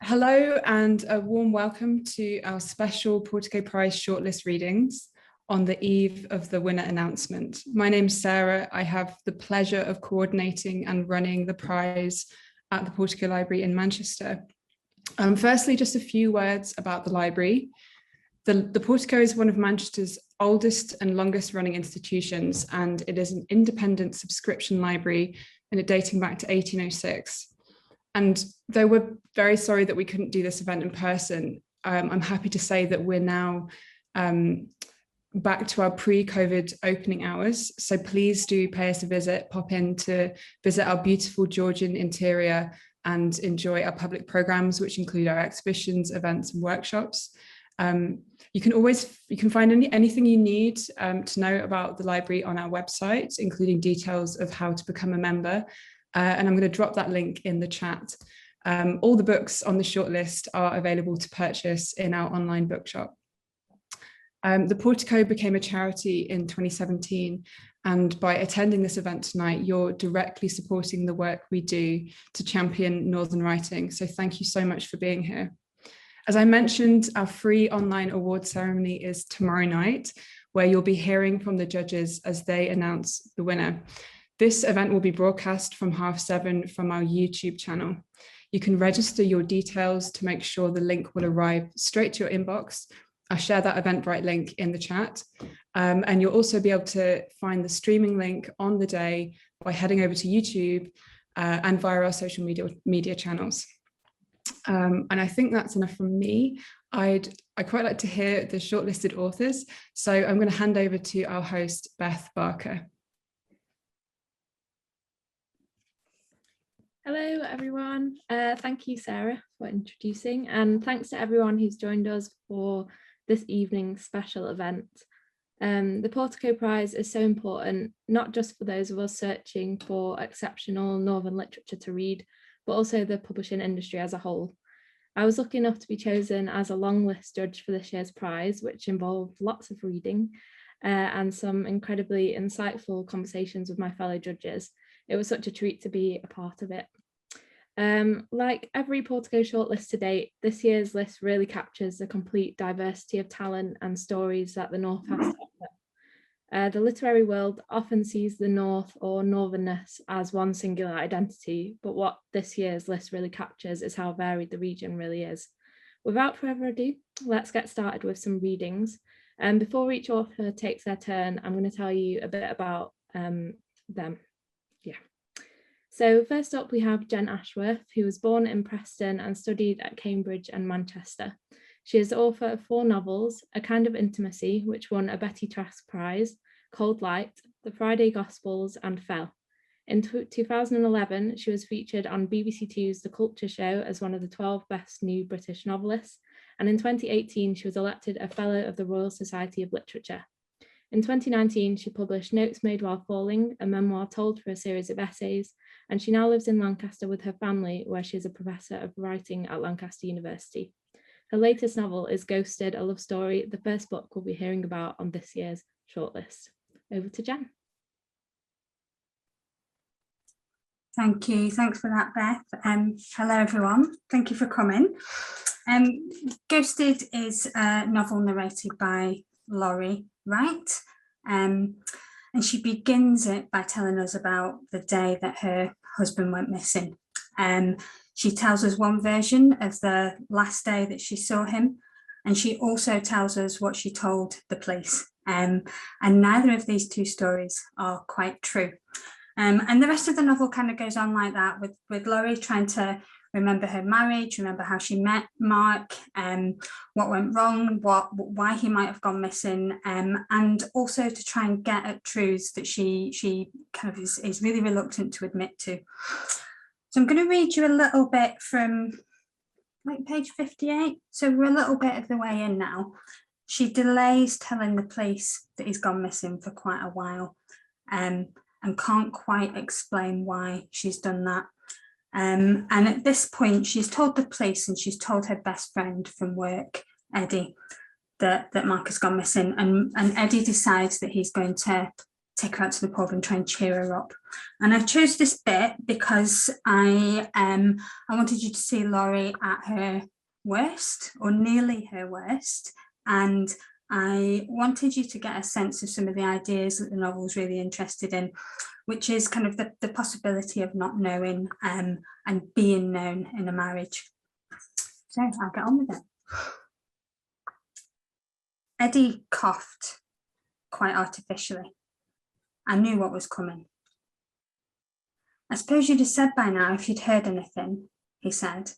Hello and a warm welcome to our special Portico Prize shortlist readings on the eve of the winner announcement. My name's Sarah. I have the pleasure of coordinating and running the prize at the Portico Library in Manchester. Firstly, just a few words about the library. The Portico is one of Manchester's oldest and longest running institutions, and it is an independent subscription library and it dating back to 1806. And though we're very sorry that we couldn't do this event in person, I'm happy to say that we're now back to our pre-COVID opening hours. So please do pay us a visit, pop in to visit our beautiful Georgian interior and enjoy our public programs, which include our exhibitions, events and workshops. You can find anything you need to know about the library on our website, including details of how to become a member. And I'm going to drop that link in the chat. All the books on the shortlist are available to purchase in our online bookshop. The Portico became a charity in 2017, and by attending this event tonight, you're directly supporting the work we do to champion Northern writing. So thank you so much for being here. As I mentioned, our free online award ceremony is tomorrow night, where you'll be hearing from the judges as they announce the winner. This event will be broadcast from 7:30 from our YouTube channel. You can register your details to make sure the link will arrive straight to your inbox. I'll share that Eventbrite link in the chat. And you'll also be able to find the streaming link on the day by heading over to YouTube and via our social media channels. And I think that's enough from me. I'd quite like to hear the shortlisted authors. So I'm going to hand over to our host, Beth Barker. Hello everyone, thank you Sarah for introducing, and thanks to everyone who's joined us for this evening's special event. The Portico Prize is so important, not just for those of us searching for exceptional Northern literature to read, but also the publishing industry as a whole. I was lucky enough to be chosen as a long list judge for this year's prize, which involved lots of reading and some incredibly insightful conversations with my fellow judges. It was such a treat to be a part of it. Like every Portico shortlist to date, this year's list really captures the complete diversity of talent and stories that the North has to offer. The literary world often sees the North or Northernness as one singular identity, but what this year's list really captures is how varied the region really is. Without further ado, let's get started with some readings. Before each author takes their turn, I'm going to tell you a bit about them. So first up, we have Jenn Ashworth, who was born in Preston and studied at Cambridge and Manchester. She is the author of 4 novels, A Kind of Intimacy, which won a Betty Trask Prize, Cold Light, The Friday Gospels, and Fell. In 2011, she was featured on BBC Two's The Culture Show as one of the 12 best new British novelists, and in 2018, she was elected a Fellow of the Royal Society of Literature. In 2019, she published Notes Made While Falling, a memoir told through a series of essays, and she now lives in Lancaster with her family, where she is a professor of writing at Lancaster University. Her latest novel is Ghosted, a love story, the first book we'll be hearing about on this year's shortlist. Over to Jenn. Thank you. Thanks for that, Beth. Hello, everyone. Thank you for coming. Ghosted is a novel narrated by Laurie, right? And she begins it by telling us about the day that her husband went missing. She tells us one version of the last day that she saw him, and she also tells us what she told the police. And neither of these two stories are quite true. And the rest of the novel kind of goes on like that, with Laurie trying to remember her marriage, remember how she met Mark, what went wrong, why he might have gone missing, and also to try and get at truths that she kind of is really reluctant to admit to. So I'm going to read you a little bit from like page 58. So we're a little bit of the way in now. She delays telling the police that he's gone missing for quite a while, and can't quite explain why she's done that. And at this point, she's told the police and she's told her best friend from work, Eddie, that Mark has gone missing. And Eddie decides that he's going to take her out to the pub and try and cheer her up. And I chose this bit because I wanted you to see Laurie at her worst, or nearly her worst, and I wanted you to get a sense of some of the ideas that the novel's really interested in, which is kind of the possibility of not knowing and being known in a marriage. So I'll get on with it. Eddie coughed quite artificially. I knew what was coming. I suppose you'd have said by now if you'd heard anything, he said,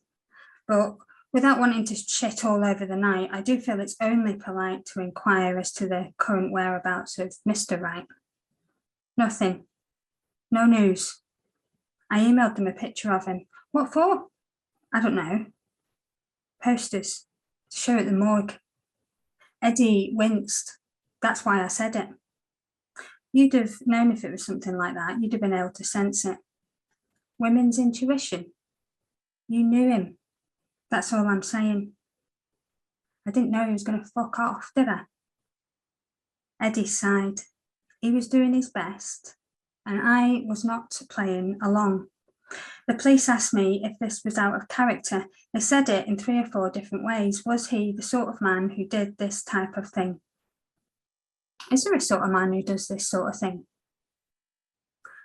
but without wanting to shit all over the night, I do feel it's only polite to inquire as to the current whereabouts of Mr. Wright. Nothing. No news. I emailed them a picture of him. What for? I don't know. Posters to show at the morgue. Eddie winced. That's why I said it. You'd have known if it was something like that. You'd have been able to sense it. Women's intuition. You knew him. That's all I'm saying. I didn't know he was going to fuck off, did I? Eddie sighed. He was doing his best, and I was not playing along. The police asked me if this was out of character. They said it in 3 or 4 different ways. Was he the sort of man who did this type of thing? Is there a sort of man who does this sort of thing?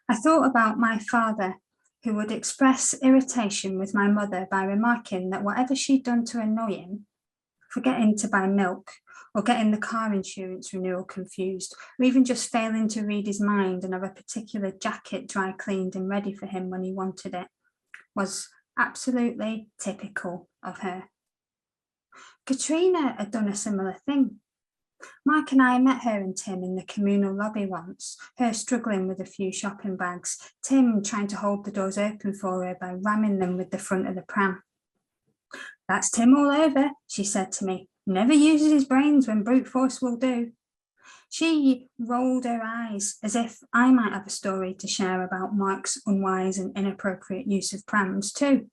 I thought about my father, who would express irritation with my mother by remarking that whatever she'd done to annoy him, forgetting to buy milk, or getting the car insurance renewal confused, or even just failing to read his mind and have a particular jacket dry cleaned and ready for him when he wanted it, was absolutely typical of her. Katrina had done a similar thing. Mike and I met her and Tim in the communal lobby once, her struggling with a few shopping bags, Tim trying to hold the doors open for her by ramming them with the front of the pram. That's Tim all over, she said to me. Never uses his brains when brute force will do. She rolled her eyes as if I might have a story to share about Mark's unwise and inappropriate use of prams too.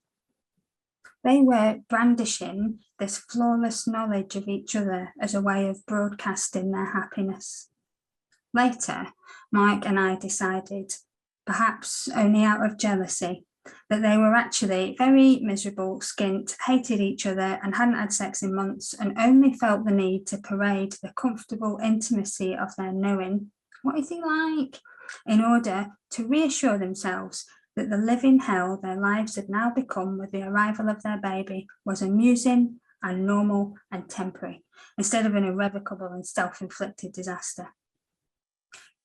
They were brandishing this flawless knowledge of each other as a way of broadcasting their happiness. Later, Mike and I decided, perhaps only out of jealousy, that they were actually very miserable, skint, hated each other and hadn't had sex in months and only felt the need to parade the comfortable intimacy of their knowing, what is he like, in order to reassure themselves that the living hell their lives had now become with the arrival of their baby was amusing and normal and temporary, instead of an irrevocable and self-inflicted disaster.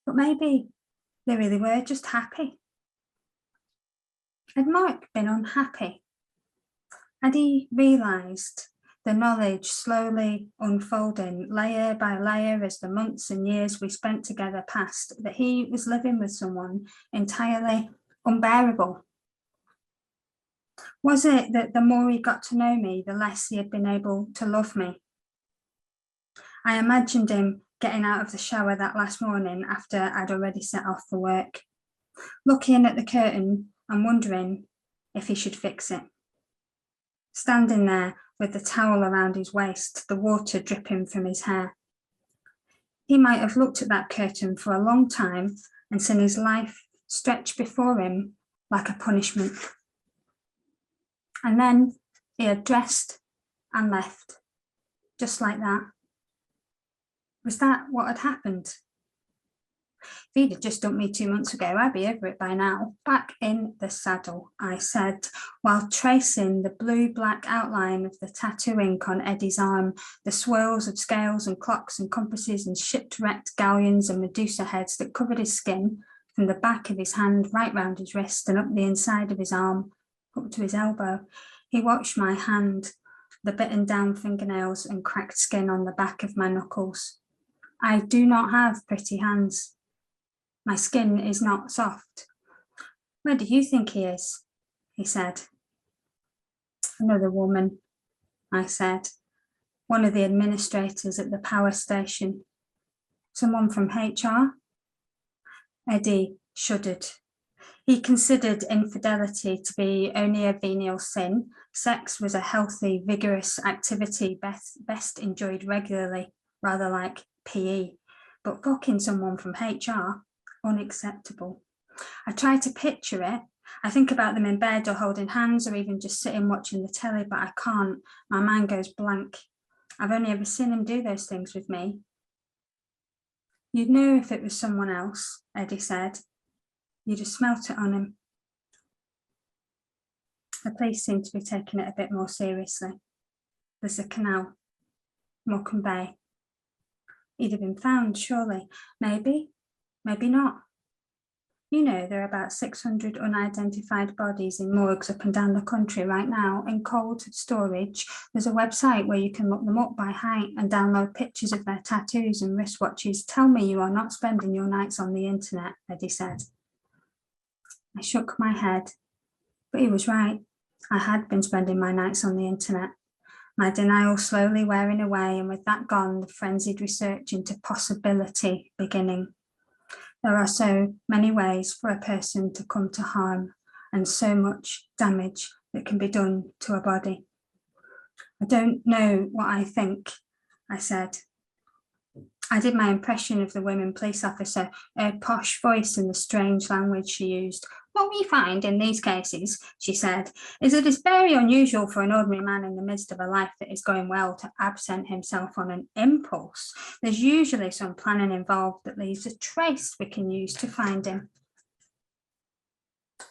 But maybe they really were just happy. Had Mark been unhappy? Had he realised, the knowledge slowly unfolding layer by layer as the months and years we spent together passed, that he was living with someone entirely unbearable? Was it that the more he got to know me, the less he had been able to love me? I imagined him getting out of the shower that last morning after I'd already set off for work, looking at the curtain and wondering if he should fix it. Standing there with the towel around his waist, the water dripping from his hair. He might have looked at that curtain for a long time and seen his life stretched before him like a punishment. And then he had dressed and left, just like that. Was that what had happened? If he'd have just dumped me 2 months ago, I'd be over it by now. Back in the saddle, I said, while tracing the blue-black outline of the tattoo ink on Eddie's arm, the swirls of scales and clocks and compasses and shipwrecked galleons and Medusa heads that covered his skin, from the back of his hand right round his wrist and up the inside of his arm, up to his elbow. He watched my hand, the bitten down fingernails and cracked skin on the back of my knuckles. I do not have pretty hands. My skin is not soft. Where do you think he is? He said. Another woman, I said. One of the administrators at the power station. Someone from HR? Eddie shuddered. He considered infidelity to be only a venial sin. Sex was a healthy, vigorous activity best enjoyed regularly, rather like PE. But fucking someone from HR, unacceptable. I try to picture it. I think about them in bed or holding hands or even just sitting watching the telly, but I can't. My mind goes blank. I've only ever seen him do those things with me. You'd know if it was someone else, Eddie said. You'd have smelt it on him. The police seem to be taking it a bit more seriously. There's a canal, Morecambe Bay. He'd have been found, surely. Maybe, maybe not. You know, there are about 600 unidentified bodies in morgues up and down the country right now in cold storage. There's a website where you can look them up by height and download pictures of their tattoos and wristwatches. Tell me you are not spending your nights on the internet, Eddie said. I shook my head, but he was right. I had been spending my nights on the internet. My denial slowly wearing away, and with that gone, the frenzied research into possibility beginning. There are so many ways for a person to come to harm and so much damage that can be done to a body. I don't know what I think, I said. I did my impression of the women police officer, her posh voice and the strange language she used. What we find in these cases, she said, is that it's very unusual for an ordinary man in the midst of a life that is going well to absent himself on an impulse. There's usually some planning involved that leaves a trace we can use to find him.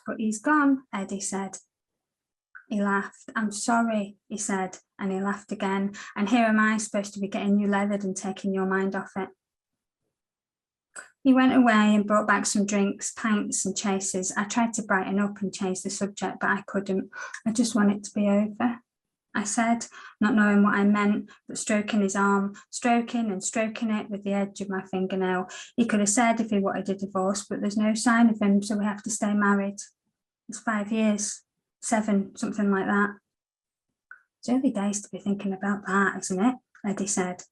But he's gone, Eddie said. He laughed. I'm sorry, he said, and he laughed again. And here am I supposed to be getting you leathered and taking your mind off it. He went away and brought back some drinks, pints and chases. I tried to brighten up and change the subject, but I couldn't. I just want it to be over, I said, not knowing what I meant, but stroking his arm, stroking and stroking it with the edge of my fingernail. He could have said if he wanted a divorce, but there's no sign of him, so we have to stay married. It's 5 years, 7, something like that. It's early days to be thinking about that, isn't it? Eddie said.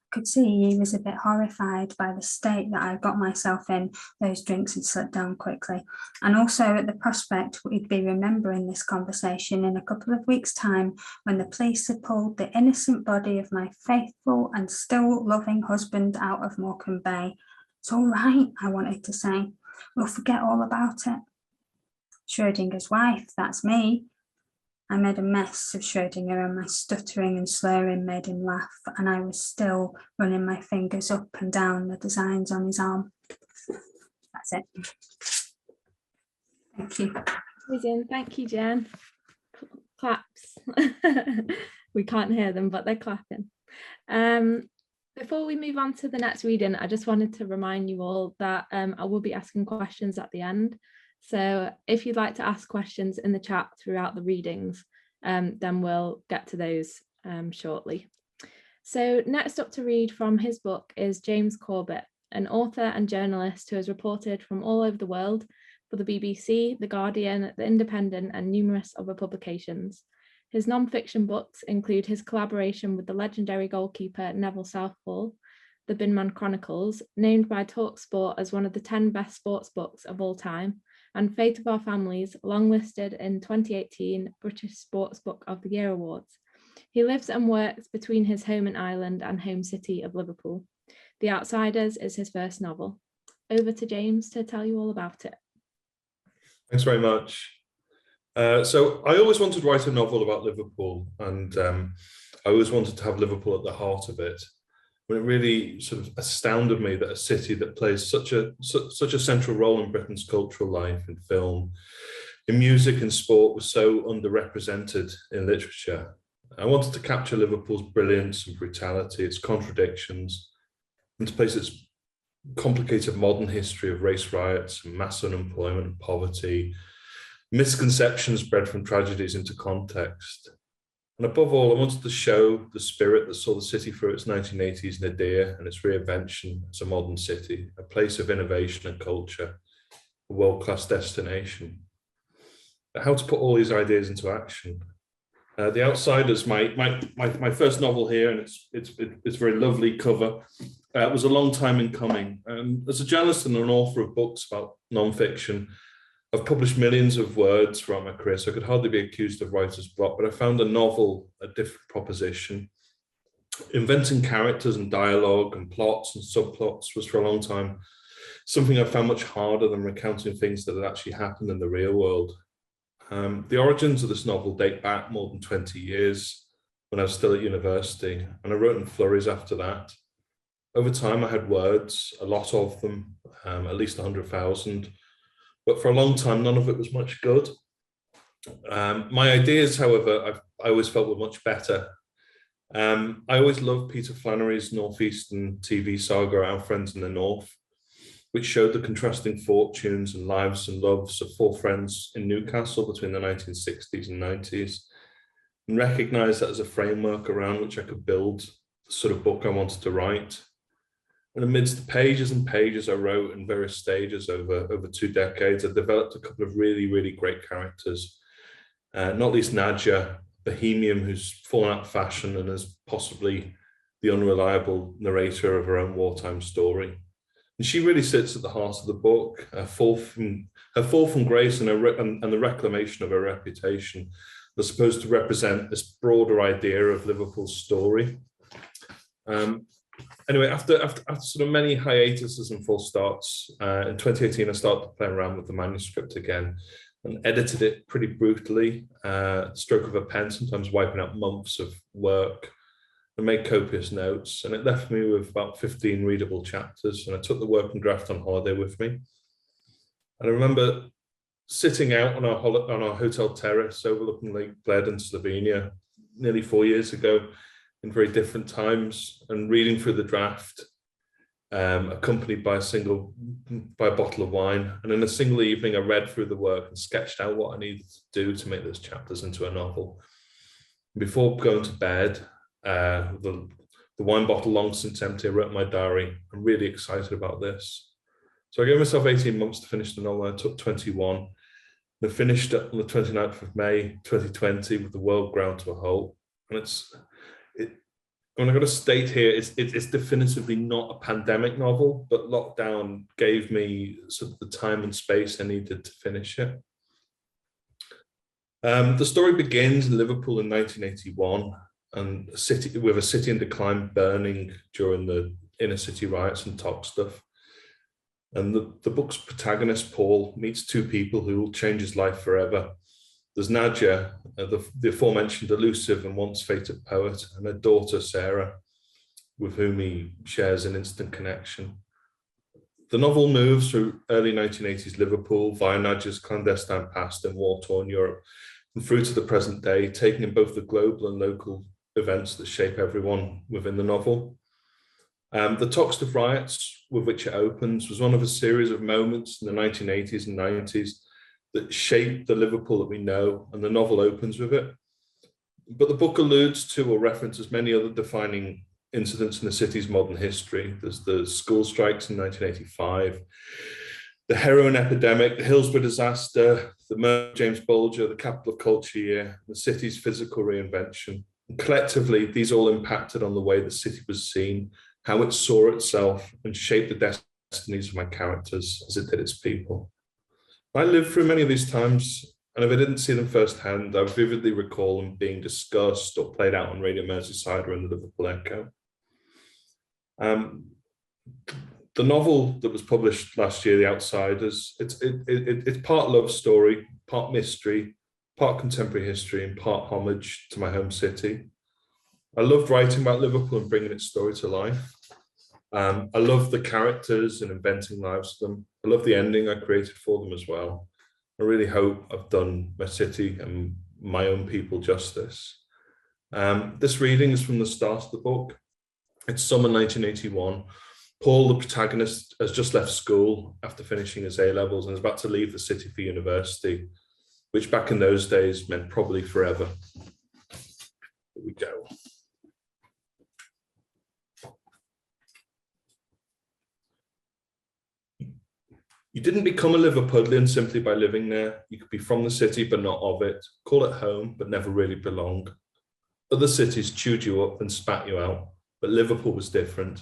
I could see he was a bit horrified by the state that I got myself in. Those drinks had slipped down quickly. And also at the prospect we'd be remembering this conversation in a couple of weeks' time when the police had pulled the innocent body of my faithful and still loving husband out of Morecambe Bay. It's all right, I wanted to say. We'll forget all about it. Schrodinger's wife, that's me. I made a mess of Schrodinger and my stuttering and slurring made him laugh, and I was still running my fingers up and down the designs on his arm. That's it. Thank you. Amazing. Thank you, Jen. Claps. We can't hear them, but they're clapping. Before we move on to the next reading, I just wanted to remind you all that I will be asking questions at the end. So if you'd like to ask questions in the chat throughout the readings, then we'll get to those shortly. So next up to read from his book is James Corbett, an author and journalist who has reported from all over the world for the BBC, The Guardian, The Independent, and numerous other publications. His non-fiction books include his collaboration with the legendary goalkeeper Neville Southall, The Binman Chronicles, named by TalkSport as one of the 10 best sports books of all time, and Fate of Our Families, longlisted in 2018 British Sports Book of the Year Awards. He lives and works between his home in Ireland and home city of Liverpool. The Outsiders is his first novel. Over to James to tell you all about it. Thanks very much. So I always wanted to write a novel about Liverpool, and I always wanted to have Liverpool at the heart of it. But it really sort of astounded me that a city that plays such a central role in Britain's cultural life, in film, in music and sport, was so underrepresented in literature. I wanted to capture Liverpool's brilliance and brutality, its contradictions, and to place its complicated modern history of race riots, mass unemployment and poverty, misconceptions bred from tragedies into context. And above all, I wanted to show the spirit that saw the city through its 1980s nadir and its reinvention as a modern city, a place of innovation and culture, a world-class destination. But how to put all these ideas into action? The Outsiders, my first novel here, and it's a very lovely cover. It was a long time in coming. As a journalist and an author of books about non-fiction, I've published millions of words throughout my career, so I could hardly be accused of writer's block, but I found a novel a different proposition. Inventing characters and dialogue and plots and subplots was for a long time something I found much harder than recounting things that had actually happened in the real world. The origins of this novel date back more than 20 years when I was still at university, and I wrote in flurries after that. Over time, I had words, a lot of them, at least 100,000, but for a long time, none of it was much good. My ideas, however, I always felt were much better. I always loved Peter Flannery's Northeastern TV saga, Our Friends in the North, which showed the contrasting fortunes and lives and loves of four friends in Newcastle between the 1960s and 90s, and recognised that as a framework around which I could build the sort of book I wanted to write. And amidst the pages and pages I wrote in various stages over 2 decades, I developed a couple of really, really great characters, not least Nadja, bohemian who's fallen out of fashion and is possibly the unreliable narrator of her own wartime story. And she really sits at the heart of the book. Her fall from grace and the reclamation of her reputation are supposed to represent this broader idea of Liverpool's story. Anyway, after sort of many hiatuses and false starts, in 2018 I started to play around with the manuscript again and edited it pretty brutally, stroke of a pen, sometimes wiping out months of work, and made copious notes. And it left me with about 15 readable chapters, and I took the working draft on holiday with me. And I remember sitting out on our hotel terrace overlooking Lake Bled in Slovenia nearly 4 years ago in very different times, and reading through the draft, accompanied by a bottle of wine. And in a single evening, I read through the work and sketched out what I needed to do to make those chapters into a novel. Before going to bed, the wine bottle long since empty, I wrote in my diary, I'm really excited about this. So I gave myself 18 months to finish the novel. I took 21. And I finished it on the 29th of May, 2020, with the world ground to a halt. And when I've got to state here, it's definitively not a pandemic novel, but lockdown gave me sort of the time and space I needed to finish it. The story begins in Liverpool in 1981, and with a city in decline burning during the inner city riots and talk stuff. And the book's protagonist, Paul, meets two people who will change his life forever. There's Nadja, the aforementioned elusive and once fated poet, and her daughter, Sarah, with whom he shares an instant connection. The novel moves through early 1980s Liverpool via Nadja's clandestine past in war-torn Europe and through to the present day, taking in both the global and local events that shape everyone within the novel. The talk of riots with which it opens was one of a series of moments in the 1980s and 90s that shaped the Liverpool that we know, and the novel opens with it. But the book alludes to or references many other defining incidents in the city's modern history. There's the school strikes in 1985, the heroin epidemic, the Hillsborough disaster, the murder of James Bulger, the Capital of Culture year, the city's physical reinvention. And collectively, these all impacted on the way the city was seen, how it saw itself, and shaped the destinies of my characters as it did its people. I lived through many of these times, and if I didn't see them firsthand, I vividly recall them being discussed or played out on Radio Merseyside or in the Liverpool Echo. The novel that was published last year, The Outsiders, it's part love story, part mystery, part contemporary history, and part homage to my home city. I loved writing about Liverpool and bringing its story to life. I love the characters and inventing lives for them. I love the ending I created for them as well. I really hope I've done my city and my own people justice. This reading is from the start of the book. It's summer 1981. Paul, the protagonist, has just left school after finishing his A-levels and is about to leave the city for university, which back in those days meant probably forever. Here we go. You didn't become a Liverpudlian simply by living there. You could be from the city, but not of it. Call it home, but never really belong. Other cities chewed you up and spat you out, but Liverpool was different.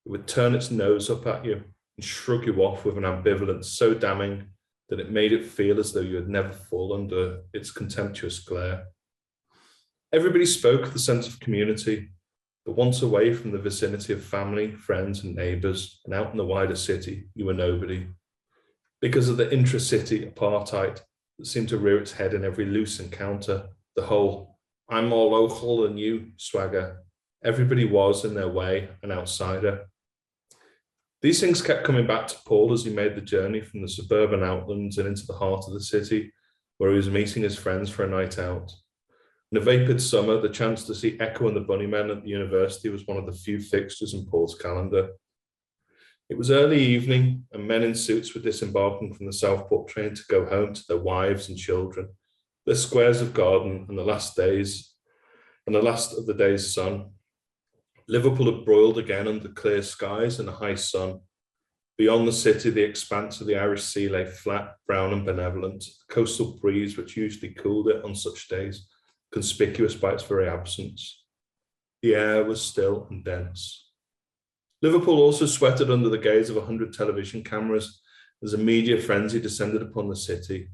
It would turn its nose up at you and shrug you off with an ambivalence so damning that it made it feel as though you had never fallen under its contemptuous glare. Everybody spoke of the sense of community, But once away from the vicinity of family, friends and neighbours and out in the wider city, you were nobody. Because of the intra-city apartheid that seemed to rear its head in every loose encounter, the whole "I'm more local than you" swagger, everybody was, in their way, an outsider. These things kept coming back to Paul as he made the journey from the suburban outlands and into the heart of the city, where he was meeting his friends for a night out. In a vapid summer, the chance to see Echo and the Bunnymen at the university was one of the few fixtures in Paul's calendar. It was early evening, and men in suits were disembarking from the Southport train to go home to their wives and children, their squares of garden, and the last of the day's sun. Liverpool had broiled again under clear skies and a high sun. Beyond the city, the expanse of the Irish Sea lay flat, brown and benevolent, the coastal breeze, which usually cooled it on such days, conspicuous by its very absence. The air was still and dense. Liverpool also sweated under the gaze of 100 television cameras as a media frenzy descended upon the city.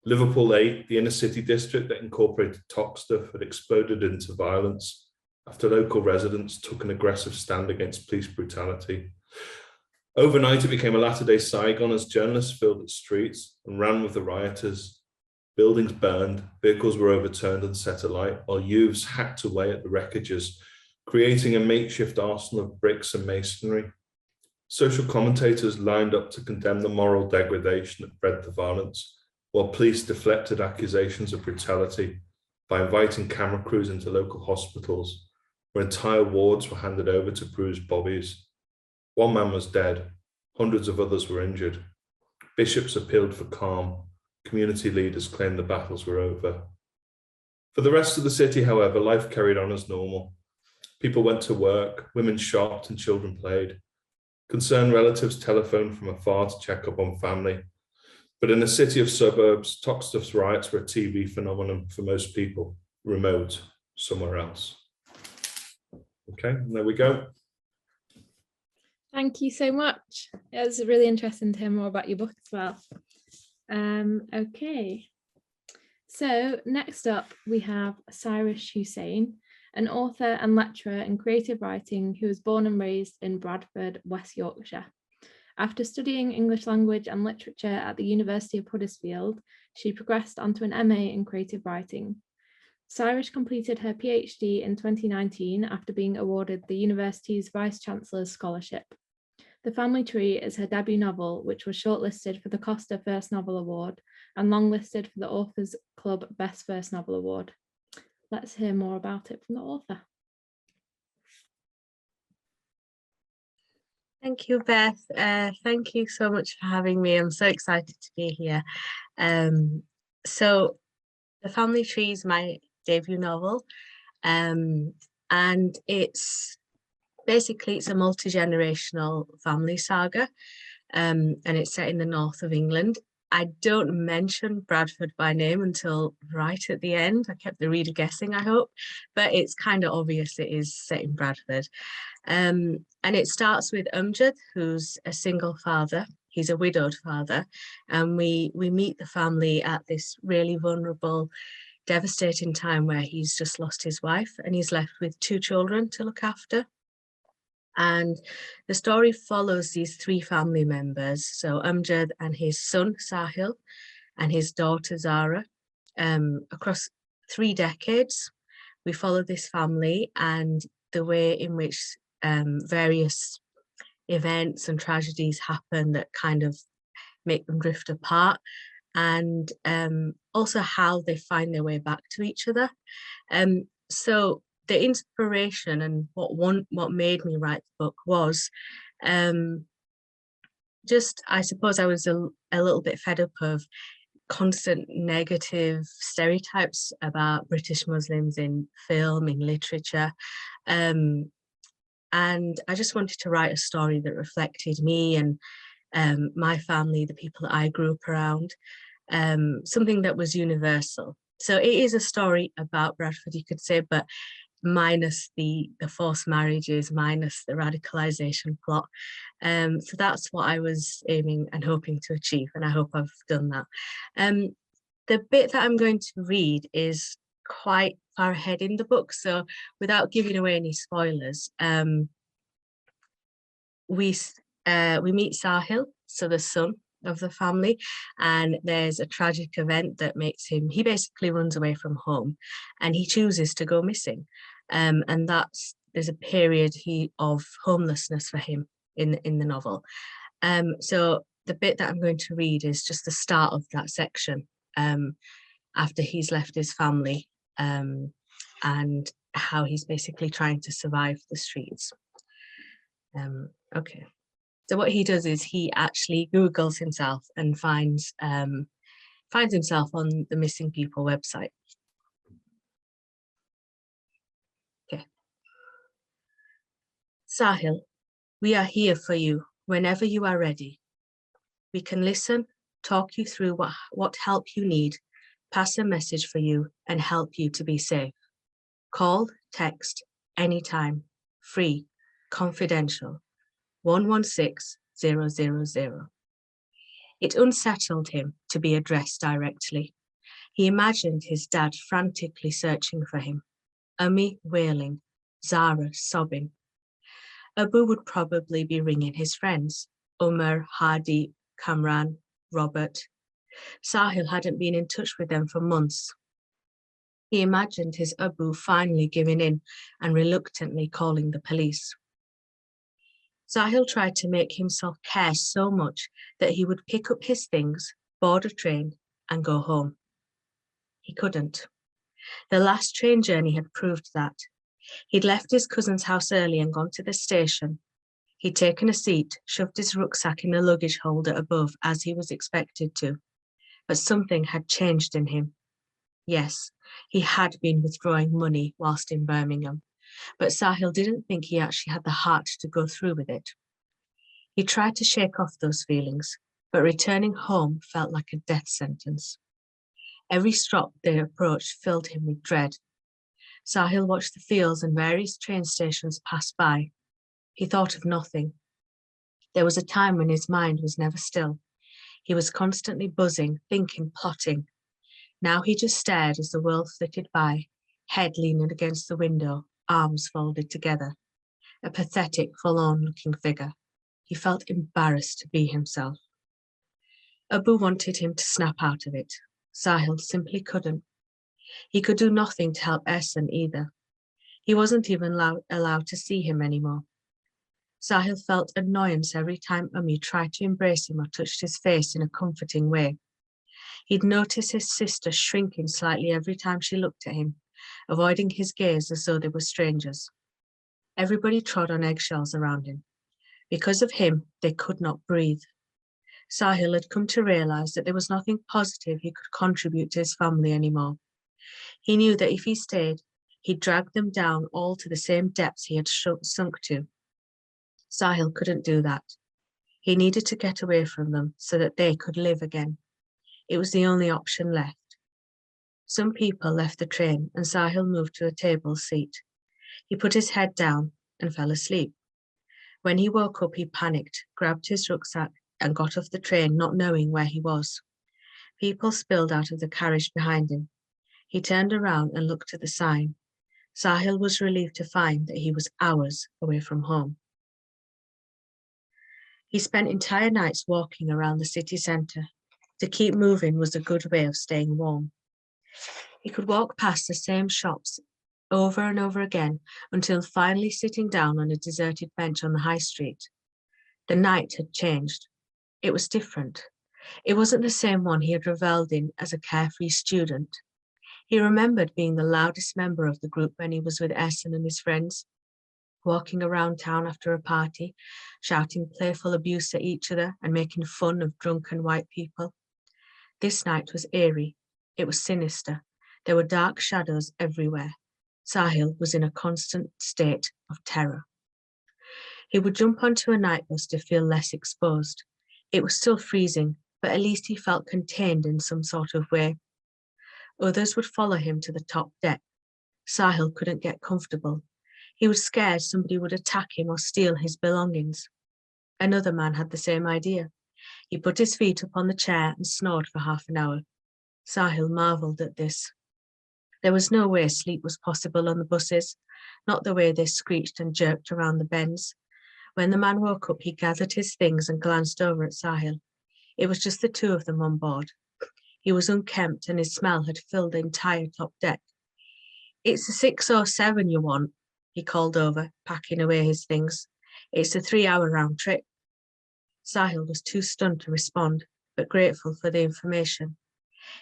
Liverpool 8, the inner city district that incorporated Toxteth, had exploded into violence after local residents took an aggressive stand against police brutality. Overnight, it became a latter-day Saigon as journalists filled its streets and ran with the rioters. Buildings burned, vehicles were overturned and set alight, while youths hacked away at the wreckages, creating a makeshift arsenal of bricks and masonry. Social commentators lined up to condemn the moral degradation that bred the violence, while police deflected accusations of brutality by inviting camera crews into local hospitals, where entire wards were handed over to bruised bobbies. One man was dead, hundreds of others were injured. Bishops appealed for calm, community leaders claimed the battles were over. For the rest of the city, however, life carried on as normal. People went to work, women shopped and children played. Concerned relatives telephoned from afar to check up on family. But in a city of suburbs, Toxteth's riots were a TV phenomenon for most people, remote, somewhere else. Okay, and there we go. Thank you so much. It was really interesting to hear more about your book as well. Okay, so next up we have Cyrus Hussein, an author and lecturer in creative writing who was born and raised in Bradford, West Yorkshire. After studying English language and literature at the University of Huddersfield, she progressed onto an MA in creative writing. Sairish completed her PhD in 2019 after being awarded the university's Vice-Chancellor's Scholarship. The Family Tree is her debut novel, which was shortlisted for the Costa First Novel Award and longlisted for the Authors Club Best First Novel Award. Let's hear more about it from the author. Thank you, Beth. Thank you so much for having me. I'm so excited to be here. So The Family Tree is my debut novel, and it's a multi-generational family saga, and it's set in the north of England. I don't mention Bradford by name until right at the end. I kept the reader guessing, I hope, but it's kind of obvious it is set in Bradford. And it starts with Umjad, who's a single father. He's a widowed father, and we meet the family at this really vulnerable, devastating time where he's just lost his wife and he's left with 2 children to look after. And the story follows these 3 family members, so Umjad and his son Sahil and his daughter Zara, across 3 decades. We follow this family and the way in which various events and tragedies happen that kind of make them drift apart, and also how they find their way back to each other. So the inspiration and what made me write the book was just, I suppose I was a little bit fed up of constant negative stereotypes about British Muslims in film, in literature. And I just wanted to write a story that reflected me and my family, the people that I grew up around, something that was universal. So it is a story about Bradford, you could say, but minus the forced marriages, minus the radicalization plot. So that's what I was aiming and hoping to achieve, and I hope I've done that. The bit that I'm going to read is quite far ahead in the book. So without giving away any spoilers, we meet Sahil, so the son of the family, and there's a tragic event that makes he basically runs away from home, and he chooses to go missing, and there's a period of homelessness for him in the novel. So the bit that I'm going to read is just the start of that section, after he's left his family, and how he's basically trying to survive the streets. Okay. So what he does is he actually Googles himself and finds himself on the missing people website. Okay. Sahil, we are here for you whenever you are ready. We can listen, talk you through what help you need, pass a message for you, and help you to be safe. Call, text, anytime, free, confidential. 116000. It unsettled him to be addressed directly. He imagined his dad frantically searching for him, Ummi wailing, Zara sobbing. Abu would probably be ringing his friends, Umar, Hadi, Kamran, Robert. Sahil hadn't been in touch with them for months. He imagined his Abu finally giving in and reluctantly calling the police. Sahil tried to make himself care so much that he would pick up his things, board a train, and go home. He couldn't. The last train journey had proved that. He'd left his cousin's house early and gone to the station. He'd taken a seat, shoved his rucksack in the luggage holder above as he was expected to. But something had changed in him. Yes, he had been withdrawing money whilst in Birmingham, but Sahil didn't think he actually had the heart to go through with it. He tried to shake off those feelings, but returning home felt like a death sentence. Every stop they approached filled him with dread. Sahil watched the fields and various train stations pass by. He thought of nothing. There was a time when his mind was never still. He was constantly buzzing, thinking, plotting. Now he just stared as the world flitted by, head leaning against the window, arms folded together. A pathetic, forlorn-looking figure. He felt embarrassed to be himself. Abu wanted him to snap out of it. Sahil simply couldn't. He could do nothing to help Ehsan either. He wasn't even allowed to see him anymore. Sahil felt annoyance every time Ummi tried to embrace him or touched his face in a comforting way. He'd notice his sister shrinking slightly every time she looked at him, avoiding his gaze as though they were strangers. Everybody trod on eggshells around him. Because of him, they could not breathe. Sahil had come to realise that there was nothing positive he could contribute to his family anymore. He knew that if he stayed, he'd drag them down all to the same depths he had sunk to. Sahil couldn't do that. He needed to get away from them so that they could live again. It was the only option left. Some people left the train and Sahil moved to a table seat. He put his head down and fell asleep. When he woke up, he panicked, grabbed his rucksack and got off the train, not knowing where he was. People spilled out of the carriage behind him. He turned around and looked at the sign. Sahil was relieved to find that he was hours away from home. He spent entire nights walking around the city centre. To keep moving was a good way of staying warm. He could walk past the same shops over and over again until finally sitting down on a deserted bench on the high street. The night had changed. It was different. It wasn't the same one he had revelled in as a carefree student. He remembered being the loudest member of the group when he was with Ehsan and his friends, walking around town after a party, shouting playful abuse at each other and making fun of drunken white people. This night was eerie. It was sinister. There were dark shadows everywhere. Sahil was in a constant state of terror. He would jump onto a night bus to feel less exposed. It was still freezing, but at least he felt contained in some sort of way. Others would follow him to the top deck. Sahil couldn't get comfortable. He was scared somebody would attack him or steal his belongings. Another man had the same idea. He put his feet up on the chair and snored for half an hour. Sahil marvelled at this. There was no way sleep was possible on the buses, not the way they screeched and jerked around the bends. When the man woke up, he gathered his things and glanced over at Sahil. It was just the two of them on board. He was unkempt and his smell had filled the entire top deck. "It's a 607 you want," he called over, packing away his things. "It's a 3-hour round trip." Sahil was too stunned to respond, but grateful for the information.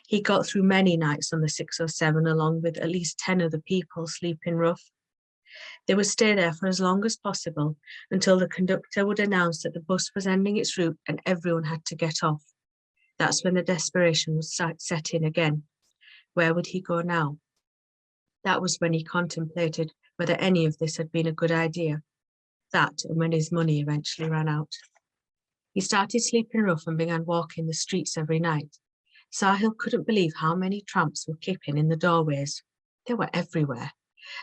He got through many nights on the 607 along with at least 10 other people sleeping rough. They would stay there for as long as possible until the conductor would announce that the bus was ending its route and everyone had to get off. That's when the desperation would set in again. Where would he go now? That was when he contemplated whether any of this had been a good idea. That and when his money eventually ran out. He started sleeping rough and began walking the streets every night. Sahil couldn't believe how many tramps were kipping in the doorways. They were everywhere.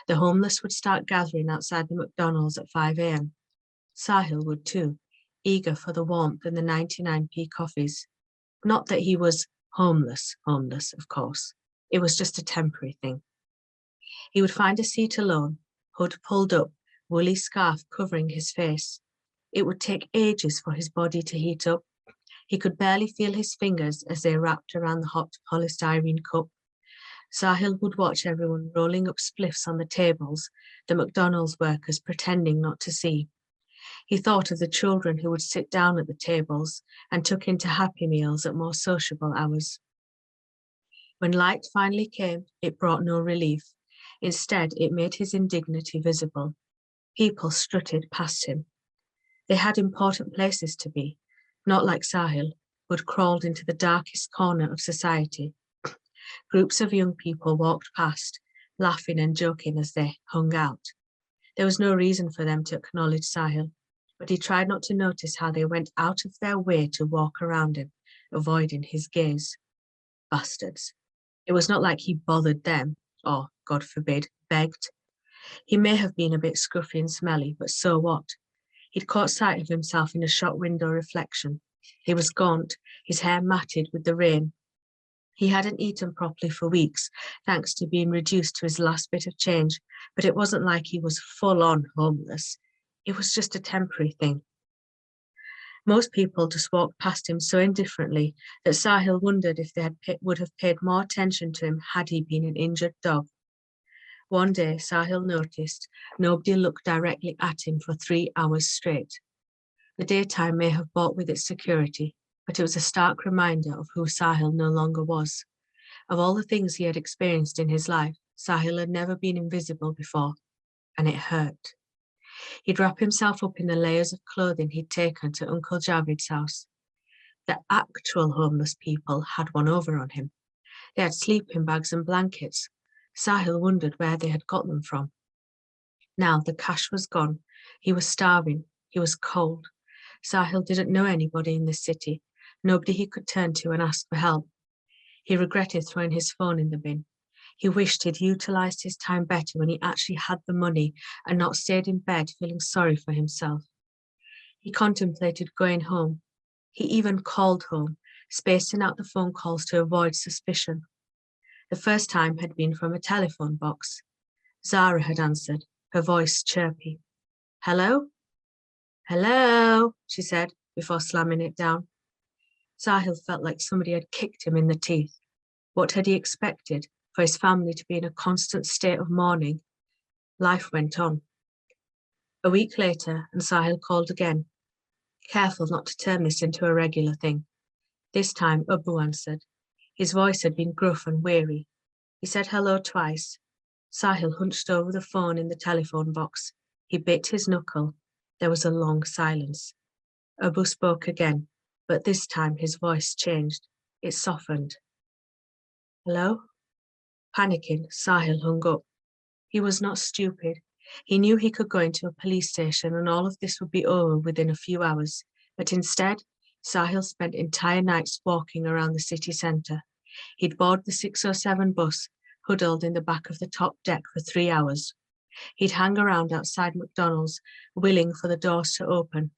The homeless would start gathering outside the McDonald's at 5 a.m. Sahil would too, eager for the warmth and the 99p coffees. Not that he was homeless, of course. It was just a temporary thing. He would find a seat alone, hood pulled up, woolly scarf covering his face. It would take ages for his body to heat up. He could barely feel his fingers as they wrapped around the hot polystyrene cup. Sahil would watch everyone rolling up spliffs on the tables, the McDonald's workers pretending not to see. He thought of the children who would sit down at the tables and tuck into Happy Meals at more sociable hours. When light finally came, it brought no relief. Instead, it made his indignity visible. People strutted past him. They had important places to be, not like Sahil, who had crawled into the darkest corner of society. Groups of young people walked past, laughing and joking as they hung out. There was no reason for them to acknowledge Sahil, but he tried not to notice how they went out of their way to walk around him, avoiding his gaze. Bastards. It was not like he bothered them, or, God forbid, begged. He may have been a bit scruffy and smelly, but so what? He'd caught sight of himself in a shop window reflection. He was gaunt, his hair matted with the rain. He hadn't eaten properly for weeks, thanks to being reduced to his last bit of change, but it wasn't like he was full-on homeless. It was just a temporary thing. Most people just walked past him so indifferently that Sahil wondered if they would have paid more attention to him had he been an injured dog. One day, Sahil noticed nobody looked directly at him for 3 hours straight. The daytime may have brought with it security, but it was a stark reminder of who Sahil no longer was. Of all the things he had experienced in his life, Sahil had never been invisible before, and it hurt. He'd wrap himself up in the layers of clothing he'd taken to Uncle Javid's house. The actual homeless people had one over on him. They had sleeping bags and blankets. Sahil wondered where they had got them from. Now the cash was gone. He was starving. He was cold. Sahil didn't know anybody in the city, nobody he could turn to and ask for help. He regretted throwing his phone in the bin. He wished he'd utilised his time better when he actually had the money and not stayed in bed feeling sorry for himself. He contemplated going home. He even called home, spacing out the phone calls to avoid suspicion. The first time had been from a telephone box. Zara had answered, her voice chirpy. "Hello?" "Hello," she said, before slamming it down. Sahil felt like somebody had kicked him in the teeth. What had he expected? For his family to be in a constant state of mourning? Life went on. A week later, and Sahil called again, careful not to turn this into a regular thing. This time, Abu answered. His voice had been gruff and weary. He said hello twice. Sahil hunched over the phone in the telephone box. He bit his knuckle. There was a long silence. Abu spoke again, but this time his voice changed. It softened. "Hello?" Panicking, Sahil hung up. He was not stupid. He knew he could go into a police station and all of this would be over within a few hours. But instead, Sahil spent entire nights walking around the city centre. He'd board the 607 bus, huddled in the back of the top deck for 3 hours. He'd hang around outside McDonald's, willing for the doors to open,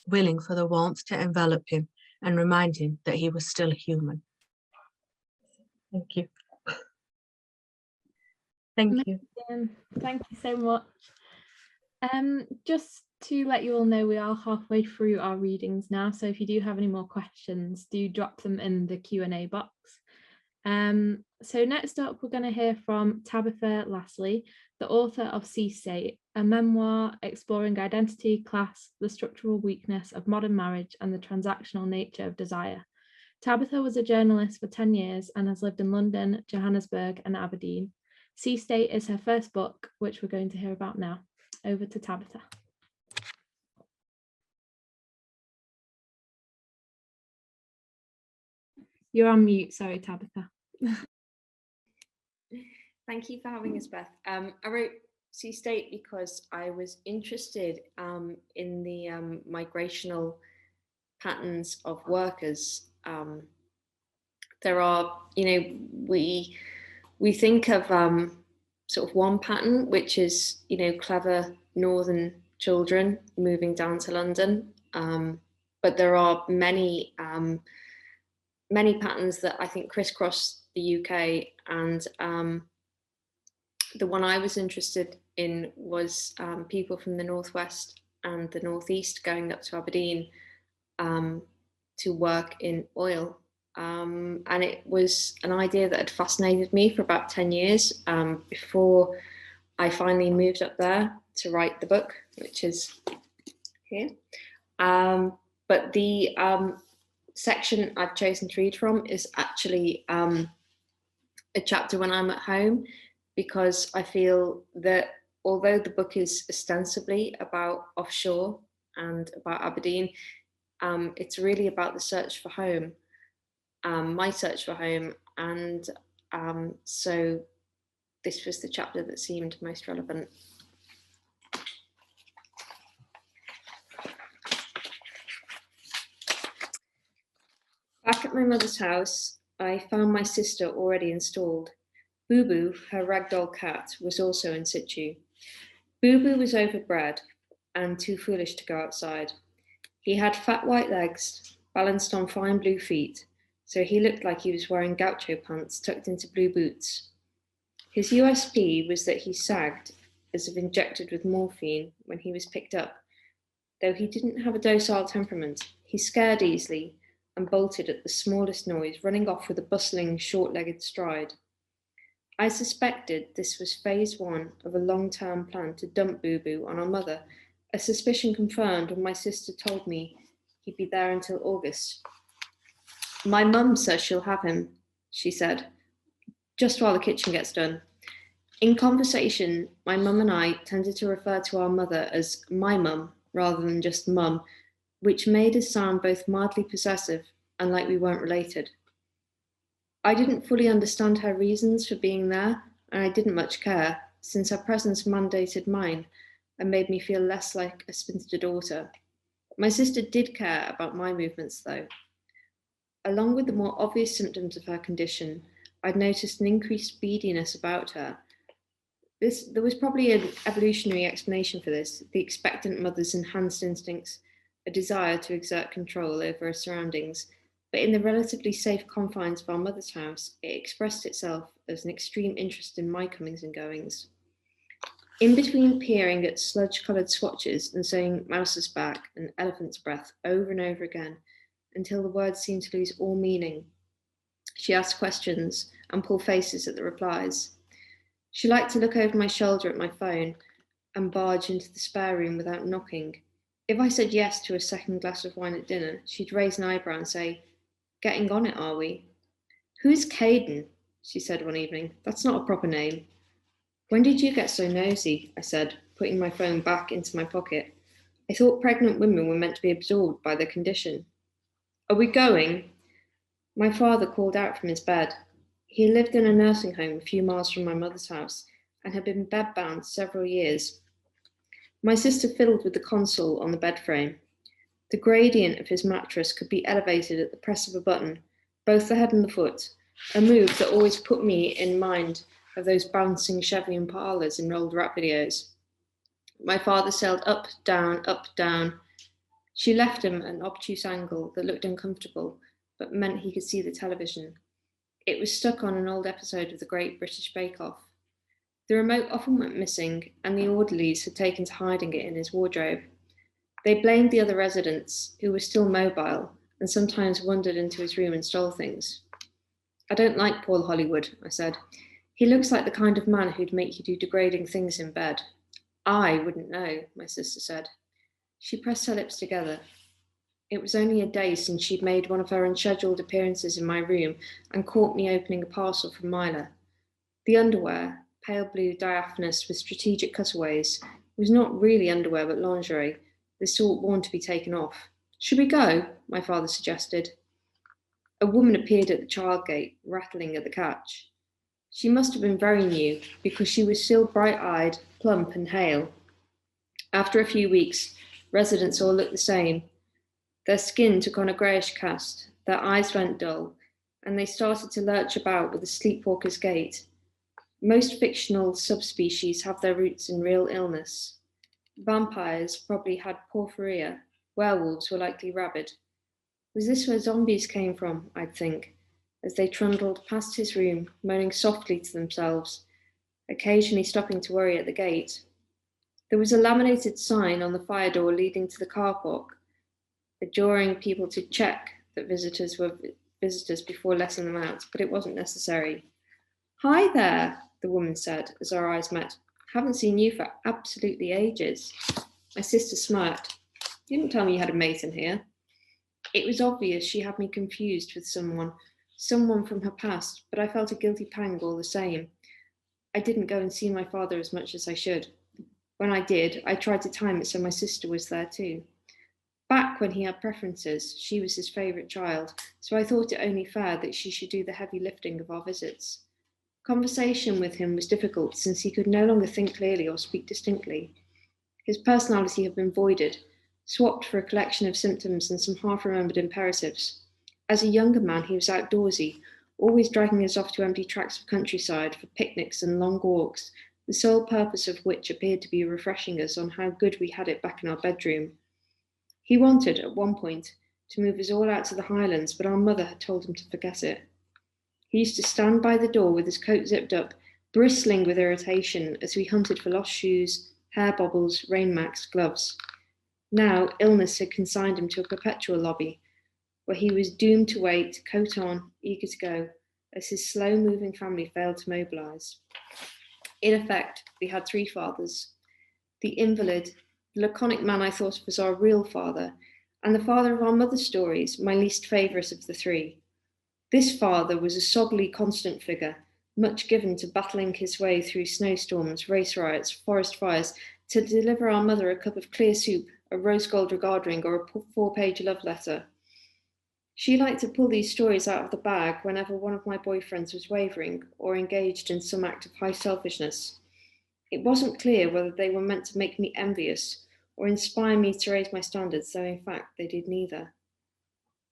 willing for the warmth to envelop him and remind him that he was still human. Thank you. Thank you. Thank you so much. Just to let you all know, we are halfway through our readings now, so if you do have any more questions, do drop them in the Q&A box. So next up, we're going to hear from Tabitha Lassley, the author of Sea State, a memoir exploring identity, class, the structural weakness of modern marriage, and the transactional nature of desire. Tabitha was a journalist for 10 years and has lived in London, Johannesburg, and Aberdeen. Sea State is her first book, which we're going to hear about now. Over to Tabitha. You're on mute, sorry, Tabitha. Thank you for having us, Beth. I wrote Sea State because I was interested in the migrational patterns of workers. There are, we think of sort of one pattern, which is, clever northern children moving down to London. But there are many patterns that I think crisscross the UK, and the one I was interested in was people from the northwest and the northeast going up to Aberdeen to work in oil. And it was an idea that had fascinated me for about 10 years before I finally moved up there to write the book, which is here. But the section I've chosen to read from is actually a chapter when I'm at home, because I feel that although the book is ostensibly about offshore and about Aberdeen, it's really about the search for home, my search for home. And so this was the chapter that seemed most relevant. Back at my mother's house, I found my sister already installed. Boo Boo, her ragdoll cat, was also in situ. Boo Boo was overbred and too foolish to go outside. He had fat white legs, balanced on fine blue feet, so he looked like he was wearing gaucho pants tucked into blue boots. His USP was that he sagged as if injected with morphine when he was picked up. Though he didn't have a docile temperament, he scared easily and bolted at the smallest noise, running off with a bustling, short-legged stride. I suspected this was phase one of a long-term plan to dump Boo Boo on our mother, a suspicion confirmed when my sister told me he'd be there until August. My mum says she'll have him, she said, just while the kitchen gets done. In conversation, my mum and I tended to refer to our mother as my mum rather than just mum, which made us sound both mildly possessive and like we weren't related. I didn't fully understand her reasons for being there, and I didn't much care, since her presence mandated mine and made me feel less like a spinster daughter. My sister did care about my movements, though. Along with the more obvious symptoms of her condition, I'd noticed an increased beadiness about her. There was probably an evolutionary explanation for this: the expectant mother's enhanced instincts, a desire to exert control over her surroundings. But in the relatively safe confines of our mother's house, it expressed itself as an extreme interest in my comings and goings. In between peering at sludge-coloured swatches and saying mouse's back and elephant's breath over and over again, until the words seemed to lose all meaning, she asked questions and pulled faces at the replies. She liked to look over my shoulder at my phone and barge into the spare room without knocking. If I said yes to a second glass of wine at dinner, she'd raise an eyebrow and say, "Getting on it, are we?" "Who's Caden?" she said one evening. "That's not a proper name." "When did you get so nosy?" I said, putting my phone back into my pocket. I thought pregnant women were meant to be absorbed by their condition. "Are we going?" My father called out from his bed. He lived in a nursing home a few miles from my mother's house and had been bedbound several years. My sister fiddled with the console on the bed frame. The gradient of his mattress could be elevated at the press of a button, both the head and the foot, a move that always put me in mind of those bouncing Chevy Impalas in old rap videos. My father sailed up, down, up, down. She left him at an obtuse angle that looked uncomfortable, but meant he could see the television. It was stuck on an old episode of the Great British Bake Off. The remote often went missing, and the orderlies had taken to hiding it in his wardrobe. They blamed the other residents, who were still mobile, and sometimes wandered into his room and stole things. "I don't like Paul Hollywood," I said. "He looks like the kind of man who'd make you do degrading things in bed." "I wouldn't know," my sister said. She pressed her lips together. It was only a day since she'd made one of her unscheduled appearances in my room and caught me opening a parcel from Myla. The underwear, pale blue diaphanous with strategic cutaways, was not really underwear but lingerie, the sort worn to be taken off. "Should we go?" my father suggested. A woman appeared at the child gate, rattling at the catch. She must have been very new, because she was still bright-eyed, plump and hale. After a few weeks, residents all looked the same. Their skin took on a greyish cast, their eyes went dull, and they started to lurch about with a sleepwalker's gait. Most fictional subspecies have their roots in real illness. Vampires probably had porphyria, werewolves were likely rabid. Was this where zombies came from, I'd think, as they trundled past his room, moaning softly to themselves, occasionally stopping to worry at the gate. There was a laminated sign on the fire door leading to the car park, adjuring people to check that visitors were visitors before letting them out, but it wasn't necessary. "Hi there," the woman said as our eyes met. "Haven't seen you for absolutely ages." My sister smirked. "You didn't tell me you had a mate in here." It was obvious she had me confused with someone from her past, but I felt a guilty pang all the same. I didn't go and see my father as much as I should. When I did, I tried to time it so my sister was there too. Back when he had preferences, she was his favourite child, so I thought it only fair that she should do the heavy lifting of our visits. Conversation with him was difficult since he could no longer think clearly or speak distinctly. His personality had been voided, swapped for a collection of symptoms and some half-remembered imperatives. As a younger man, he was outdoorsy, always dragging us off to empty tracts of countryside for picnics and long walks, the sole purpose of which appeared to be refreshing us on how good we had it back in our bedroom. He wanted, at one point, to move us all out to the Highlands, but our mother had told him to forget it. He used to stand by the door with his coat zipped up, bristling with irritation as we hunted for lost shoes, hair bobbles, rain macs, gloves. Now, illness had consigned him to a perpetual lobby, where he was doomed to wait, coat on, eager to go, as his slow-moving family failed to mobilise. In effect, we had three fathers. The invalid, the laconic man I thought of as our real father, and the father of our mother's stories, my least favourite of the three. This father was a soggily constant figure, much given to battling his way through snowstorms, race riots, forest fires, to deliver our mother a cup of clear soup, a rose gold regard ring, or a 4-page love letter. She liked to pull these stories out of the bag whenever one of my boyfriends was wavering or engaged in some act of high selfishness. It wasn't clear whether they were meant to make me envious or inspire me to raise my standards, though in fact they did neither.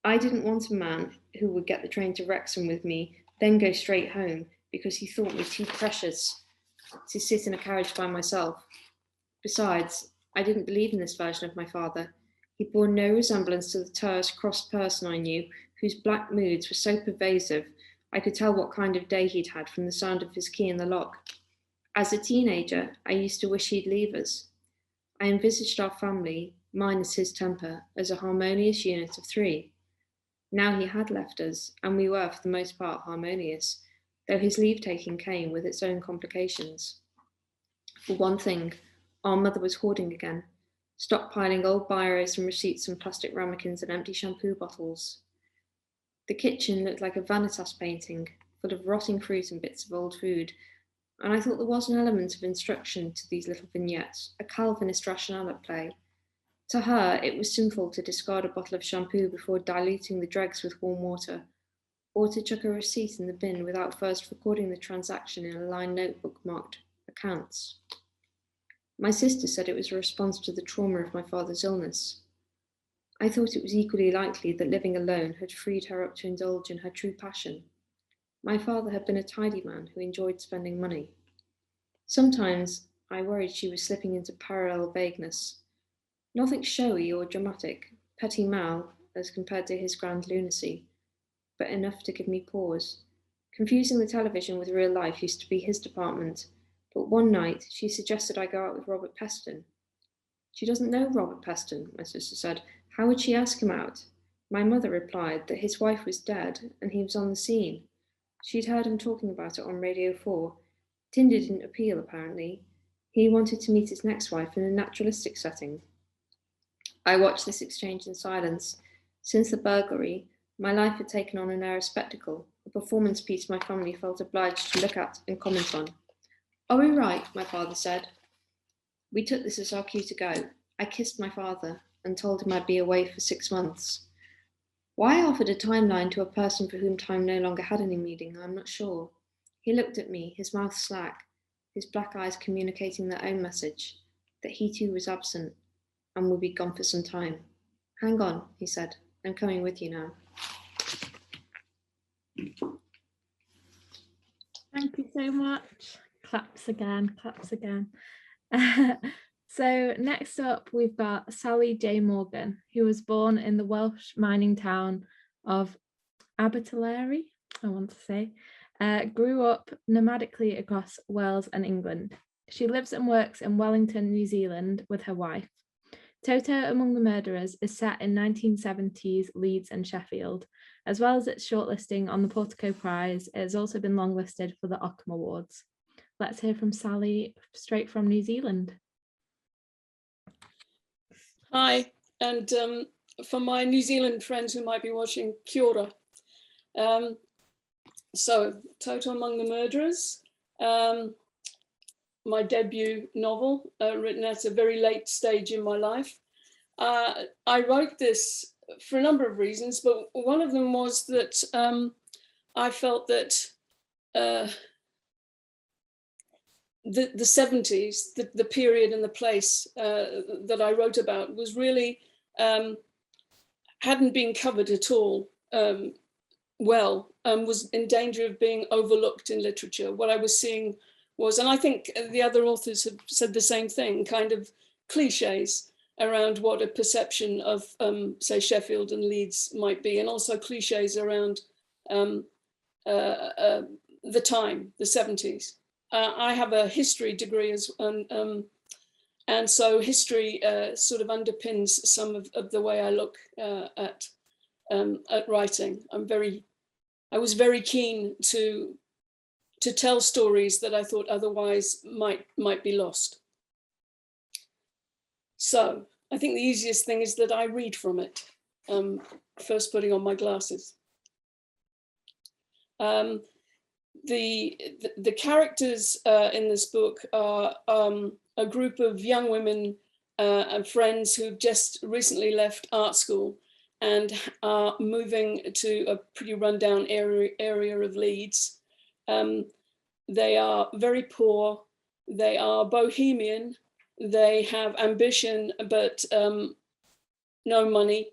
I didn't want a man who would get the train to Wrexham with me, then go straight home because he thought me too precious to sit in a carriage by myself. Besides, I didn't believe in this version of my father. He bore no resemblance to the terse, cross person I knew, whose black moods were so pervasive I could tell what kind of day he'd had from the sound of his key in the lock. As a teenager, I used to wish he'd leave us. I envisaged our family, minus his temper, as a harmonious unit of three. Now he had left us, and we were, for the most part, harmonious, though his leave-taking came with its own complications. For one thing, our mother was hoarding again, stockpiling old biros and receipts and plastic ramekins and empty shampoo bottles. The kitchen looked like a vanitas painting, full of rotting fruit and bits of old food, and I thought there was an element of instruction to these little vignettes, a Calvinist rationale at play. To her, it was sinful to discard a bottle of shampoo before diluting the dregs with warm water, or to chuck a receipt in the bin without first recording the transaction in a lined notebook marked accounts. My sister said it was a response to the trauma of my father's illness. I thought it was equally likely that living alone had freed her up to indulge in her true passion. My father had been a tidy man who enjoyed spending money. Sometimes I worried she was slipping into parallel vagueness. Nothing showy or dramatic, petit mal as compared to his grand lunacy, but enough to give me pause. Confusing the television with real life used to be his department, but one night she suggested I go out with Robert Peston. She doesn't know Robert Peston, my sister said. How would she ask him out? My mother replied that his wife was dead and he was on the scene. She'd heard him talking about it on Radio 4. Tinder didn't appeal, apparently. He wanted to meet his next wife in a naturalistic setting. I watched this exchange in silence. Since the burglary, my life had taken on an air of spectacle, a performance piece my family felt obliged to look at and comment on. Are we right? My father said. We took this as our cue to go. I kissed my father and told him I'd be away for 6 months. Why I offered a timeline to a person for whom time no longer had any meaning, I'm not sure. He looked at me, his mouth slack, his black eyes communicating their own message, that he too was absent and would be gone for some time. Hang on, he said, I'm coming with you now. Thank you so much. Claps again, claps again. So next up, we've got Sally J. Morgan, who was born in the Welsh mining town of Abertillery, I want to say, grew up nomadically across Wales and England. She lives and works in Wellington, New Zealand with her wife. Toto Among the Murderers is set in 1970s Leeds and Sheffield. As well as its shortlisting on the Portico Prize, it has also been longlisted for the Ockham Awards. Let's hear from Sally, straight from New Zealand. Hi, and for my New Zealand friends who might be watching, kia ora. So, Toto Among the Murderers, my debut novel, written at a very late stage in my life. I wrote this for a number of reasons, but one of them was that I felt that the 70s, the period and the place that I wrote about was really hadn't been covered at all well, was in danger of being overlooked in literature. What I was seeing was, and I think the other authors have said the same thing, kind of cliches around what a perception of, say, Sheffield and Leeds might be, and also cliches around the time, the 70s. I have a history degree and so history sort of underpins some of the way I look at writing. I was very keen to tell stories that I thought otherwise might be lost. So I think the easiest thing is that I read from it, first putting on my glasses. The characters in this book are a group of young women and friends who've just recently left art school and are moving to a pretty rundown area of Leeds. They are very poor, they are bohemian, they have ambition but no money.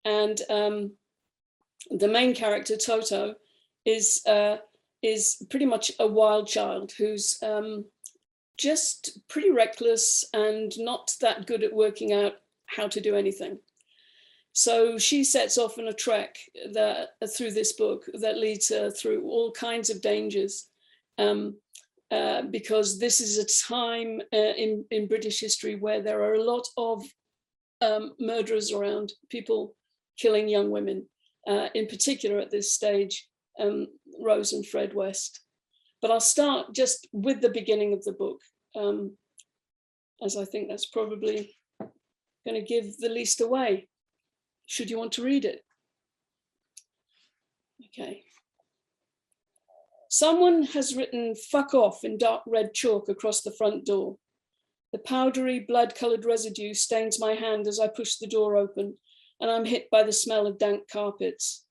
And the main character, Toto, is pretty much a wild child who's just pretty reckless and not that good at working out how to do anything. So she sets off on a trek through this book that leads her through all kinds of dangers, because this is a time in British history where there are a lot of murderers around, people killing young women, in particular at this stage, Rose and Fred West. But I'll start just with the beginning of the book, as I think that's probably going to give the least away, should you want to read it. Okay. Someone has written "fuck off" in dark red chalk across the front door. The powdery blood-colored residue stains my hand as I push the door open, and I'm hit by the smell of dank carpets.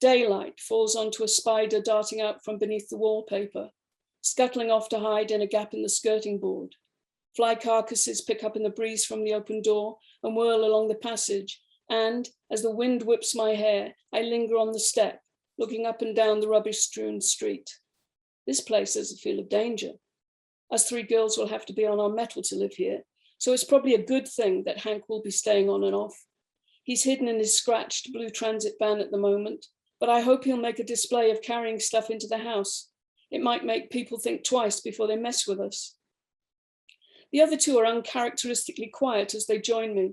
Daylight falls onto a spider darting out from beneath the wallpaper, scuttling off to hide in a gap in the skirting board. Fly carcasses pick up in the breeze from the open door and whirl along the passage, and as the wind whips my hair, I linger on the step, looking up and down the rubbish-strewn street. This place has a feel of danger. Us three girls will have to be on our mettle to live here, so it's probably a good thing that Hank will be staying on and off. He's hidden in his scratched blue transit van at the moment, but I hope he'll make a display of carrying stuff into the house. It might make people think twice before they mess with us. The other two are uncharacteristically quiet as they join me.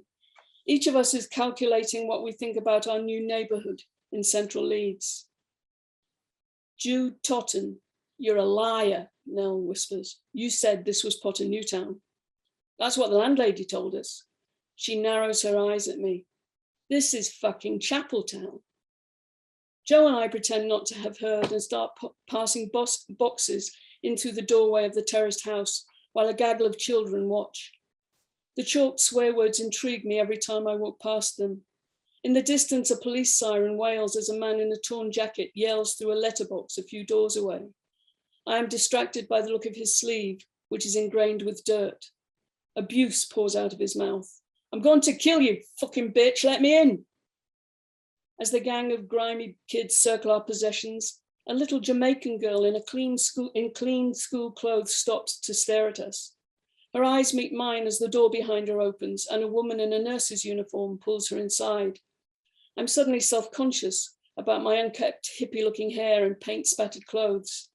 Each of us is calculating what we think about our new neighbourhood in central Leeds. Jude Totten, you're a liar, Nell whispers. You said this was Potter Newtown. That's what the landlady told us. She narrows her eyes at me. This is fucking Chapeltown. Joe and I pretend not to have heard and start passing boxes into the doorway of the terraced house while a gaggle of children watch. The chalked swear words intrigue me every time I walk past them. In the distance, a police siren wails as a man in a torn jacket yells through a letterbox a few doors away. I am distracted by the look of his sleeve, which is ingrained with dirt. Abuse pours out of his mouth. I'm going to kill you, fucking bitch, let me in. As the gang of grimy kids circle our possessions, a little Jamaican girl in clean school clothes stops to stare at us. Her eyes meet mine as the door behind her opens and a woman in a nurse's uniform pulls her inside. I'm suddenly self-conscious about my unkempt, hippie-looking hair and paint-spattered clothes.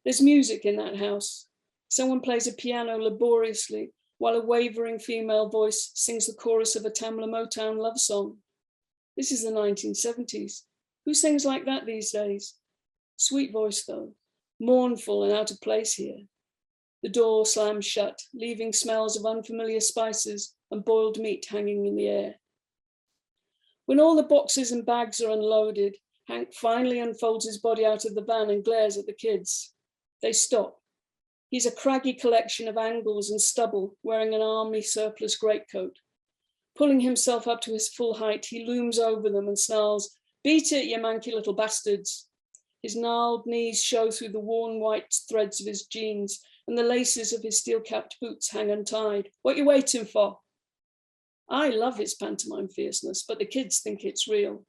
There's music in that house. Someone plays a piano laboriously while a wavering female voice sings the chorus of a Tamla Motown love song. This is the 1970s. Who sings like that these days? Sweet voice though, mournful and out of place here. The door slams shut, leaving smells of unfamiliar spices and boiled meat hanging in the air. When all the boxes and bags are unloaded, Hank finally unfolds his body out of the van and glares at the kids. They stop. He's a craggy collection of angles and stubble, wearing an army surplus greatcoat. Pulling himself up to his full height, he looms over them and snarls, "Beat it, you manky little bastards." His gnarled knees show through the worn white threads of his jeans, and the laces of his steel-capped boots hang untied. What you waiting for? I love his pantomime fierceness, but the kids think it's real.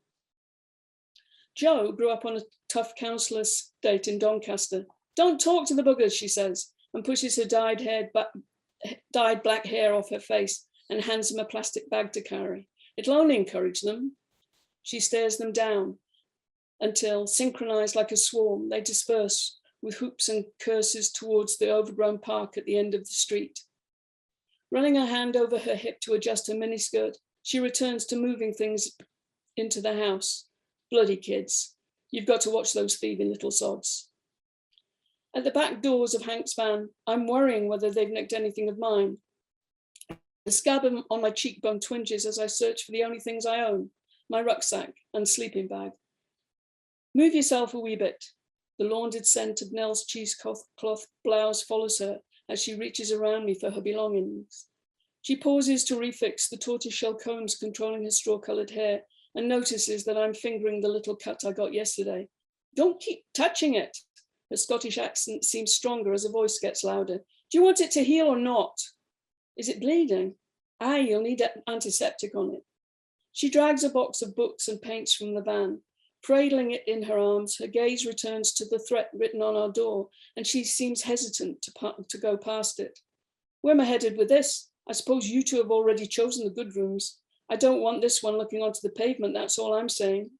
Jo grew up on a tough council estate in Doncaster. "Don't talk to the buggers," she says, and pushes her dyed black hair off her face and hands him a plastic bag to carry. It'll only encourage them. She stares them down until, synchronized like a swarm, they disperse with whoops and curses towards the overgrown park at the end of the street. Running her hand over her hip to adjust her miniskirt, she returns to moving things into the house. Bloody kids. You've got to watch those thieving little sods. At the back doors of Hank's van, I'm worrying whether they've nicked anything of mine. The scab on my cheekbone twinges as I search for the only things I own, my rucksack and sleeping bag. Move yourself a wee bit. The laundered scent of Nell's cheesecloth blouse follows her as she reaches around me for her belongings. She pauses to refix the tortoiseshell combs controlling her straw-coloured hair and notices that I'm fingering the little cut I got yesterday. Don't keep touching it. Her Scottish accent seems stronger as her voice gets louder. Do you want it to heal or not? Is it bleeding? Aye, you'll need antiseptic on it. She drags a box of books and paints from the van. Cradling it in her arms, her gaze returns to the threat written on our door, and she seems hesitant to go past it. Where am I headed with this? I suppose you two have already chosen the good rooms. I don't want this one looking onto the pavement, that's all I'm saying.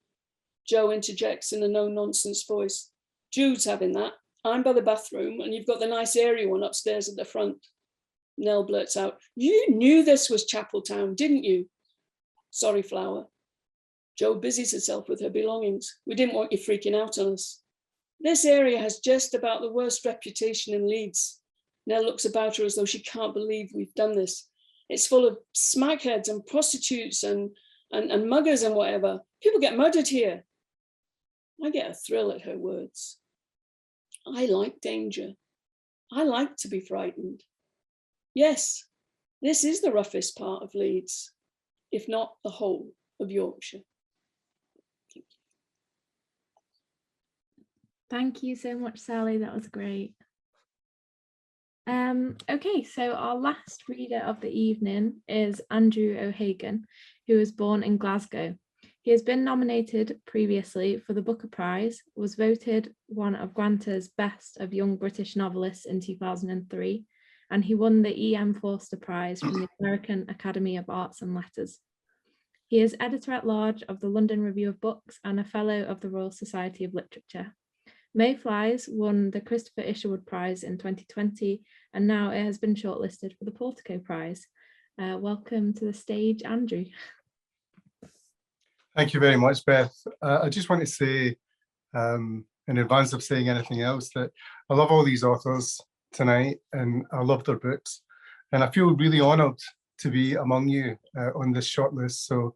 Jo interjects in a no-nonsense voice. Jude's having that. I'm by the bathroom, and you've got the nice airy one upstairs at the front. Nell blurts out, "You knew this was Chapeltown, didn't you?" "Sorry, Flower." Jo busies herself with her belongings. "We didn't want you freaking out on us." "This area has just about the worst reputation in Leeds." Nell looks about her as though she can't believe we've done this. "It's full of smackheads and prostitutes and muggers and whatever. People get murdered here." I get a thrill at her words. I like danger. I like to be frightened. Yes, this is the roughest part of Leeds, if not the whole of Yorkshire. Thank you so much, Sally. That was great. Okay, so our last reader of the evening is Andrew O'Hagan, who was born in Glasgow. He has been nominated previously for the Booker Prize, was voted one of Granta's Best of Young British Novelists in 2003, and he won the E.M. Forster Prize from the American Academy of Arts and Letters. He is editor-at-large of the London Review of Books and a fellow of the Royal Society of Literature. Mayflies won the Christopher Isherwood Prize in 2020, and now it has been shortlisted for the Portico Prize. Welcome to the stage, Andrew. Thank you very much, Beth. I just want to say, in advance of saying anything else, that I love all these authors tonight and I love their books. And I feel really honoured to be among you on this shortlist. So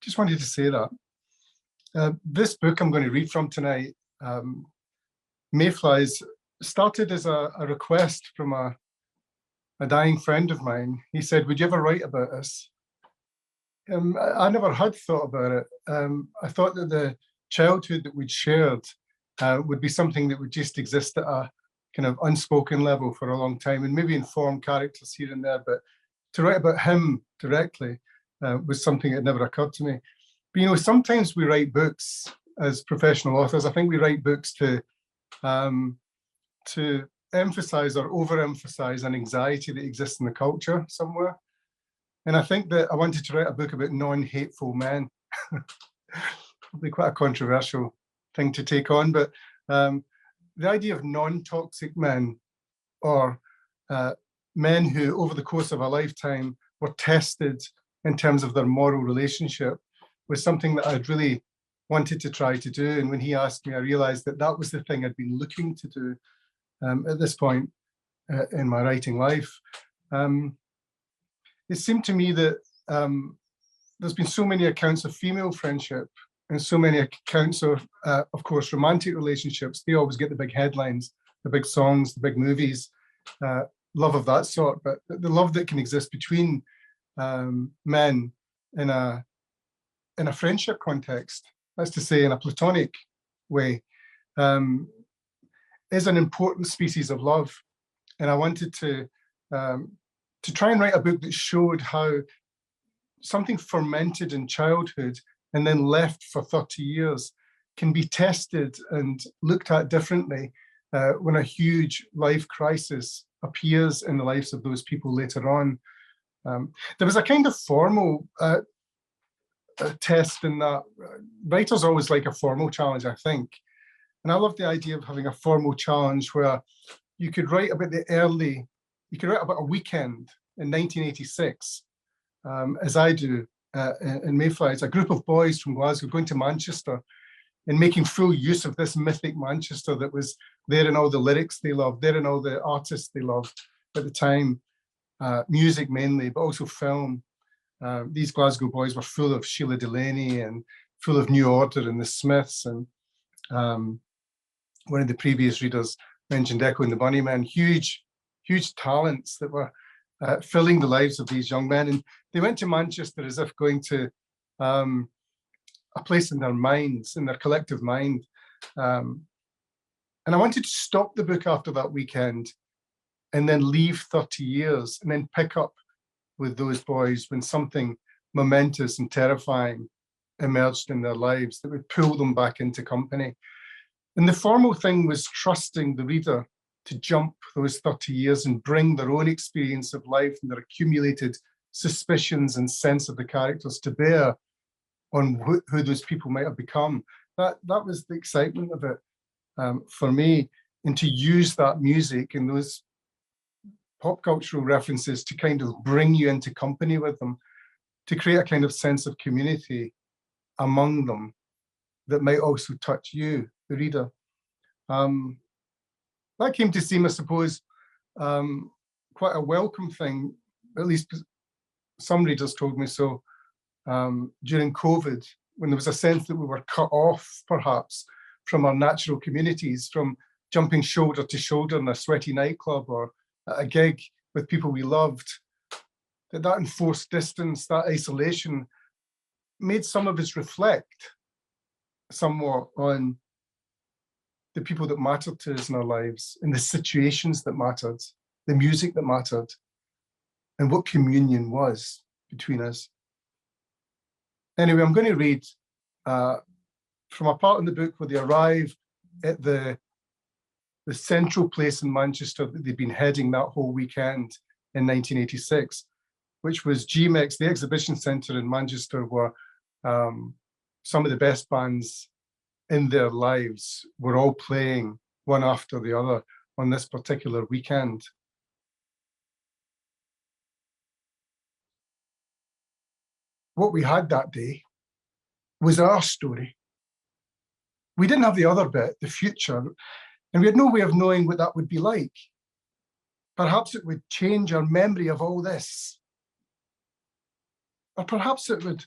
just wanted to say that. This book I'm going to read from tonight, Mayflies, started as a request from a dying friend of mine. He said, would you ever write about us? I never had thought about it. I thought that the childhood that we'd shared would be something that would just exist at a kind of unspoken level for a long time and maybe inform characters here and there. But to write about him directly was something that never occurred to me. But, you know, sometimes we write books as professional authors. I think we write books to emphasize or overemphasize an anxiety that exists in the culture somewhere. And I think that I wanted to write a book about non-hateful men. It'll be quite a controversial thing to take on, but the idea of non-toxic men, or men who over the course of a lifetime were tested in terms of their moral relationship, was something that I'd really wanted to try to do. And when he asked me, I realized that that was the thing I'd been looking to do at this point in my writing life. It seemed to me that there's been so many accounts of female friendship and so many accounts of course, romantic relationships. They always get the big headlines, the big songs, the big movies, love of that sort. But the love that can exist between men in a friendship context, that's to say in a platonic way, is an important species of love. And I wanted to try and write a book that showed how something fermented in childhood and then left for 30 years can be tested and looked at differently when a huge life crisis appears in the lives of those people later on. There was a kind of formal test in that. Writers always like a formal challenge, I think. And I love the idea of having a formal challenge where you could write about you could write about a weekend in 1986, as I do in Mayflies, a group of boys from Glasgow going to Manchester and making full use of this mythic Manchester that was there in all the lyrics they loved, there in all the artists they loved at the time, music mainly, but also film. These Glasgow boys were full of Sheila Delaney and full of New Order and the Smiths. And one of the previous readers mentioned Echo and the Bunnymen, huge talents that were filling the lives of these young men. And they went to Manchester as if going to a place in their minds, in their collective mind. And I wanted to stop the book after that weekend and then leave 30 years and then pick up with those boys when something momentous and terrifying emerged in their lives that would pull them back into company. And the formal thing was trusting the reader to jump those 30 years and bring their own experience of life and their accumulated suspicions and sense of the characters to bear on who those people might have become. That was the excitement of it for me, and to use that music and those pop cultural references to kind of bring you into company with them, to create a kind of sense of community among them that might also touch you, the reader. That came to seem, I suppose, quite a welcome thing, at least some readers told me so, during COVID, when there was a sense that we were cut off, perhaps, from our natural communities, from jumping shoulder to shoulder in a sweaty nightclub or at a gig with people we loved. That enforced distance, that isolation, made some of us reflect somewhat on the people that mattered to us in our lives, and the situations that mattered, the music that mattered, and what communion was between us. Anyway, I'm going to read from a part in the book where they arrive at the central place in Manchester that they'd been heading that whole weekend in 1986, which was GMEX, the exhibition centre in Manchester, where some of the best bands in their lives were all playing one after the other on this particular weekend. What we had that day was our story. We didn't have the other bit, the future, and we had no way of knowing what that would be like. Perhaps it would change our memory of all this. Or perhaps it would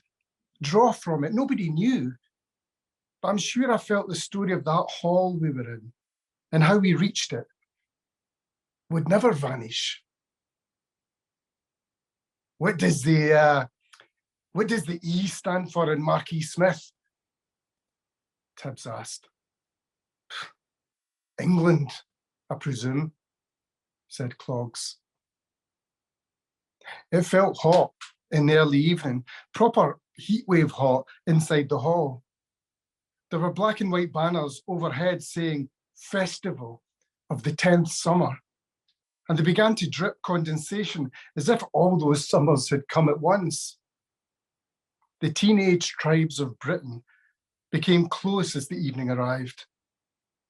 draw from it. Nobody knew. But I'm sure I felt the story of that hall we were in and how we reached it would never vanish. What does the E stand for in Marquis Smith? Tibbs asked. England, I presume, said Clogs. It felt hot in the early evening, proper heatwave hot inside the hall. There were black and white banners overhead saying Festival of the 10th Summer, and they began to drip condensation as if all those summers had come at once. The teenage tribes of Britain became close as the evening arrived.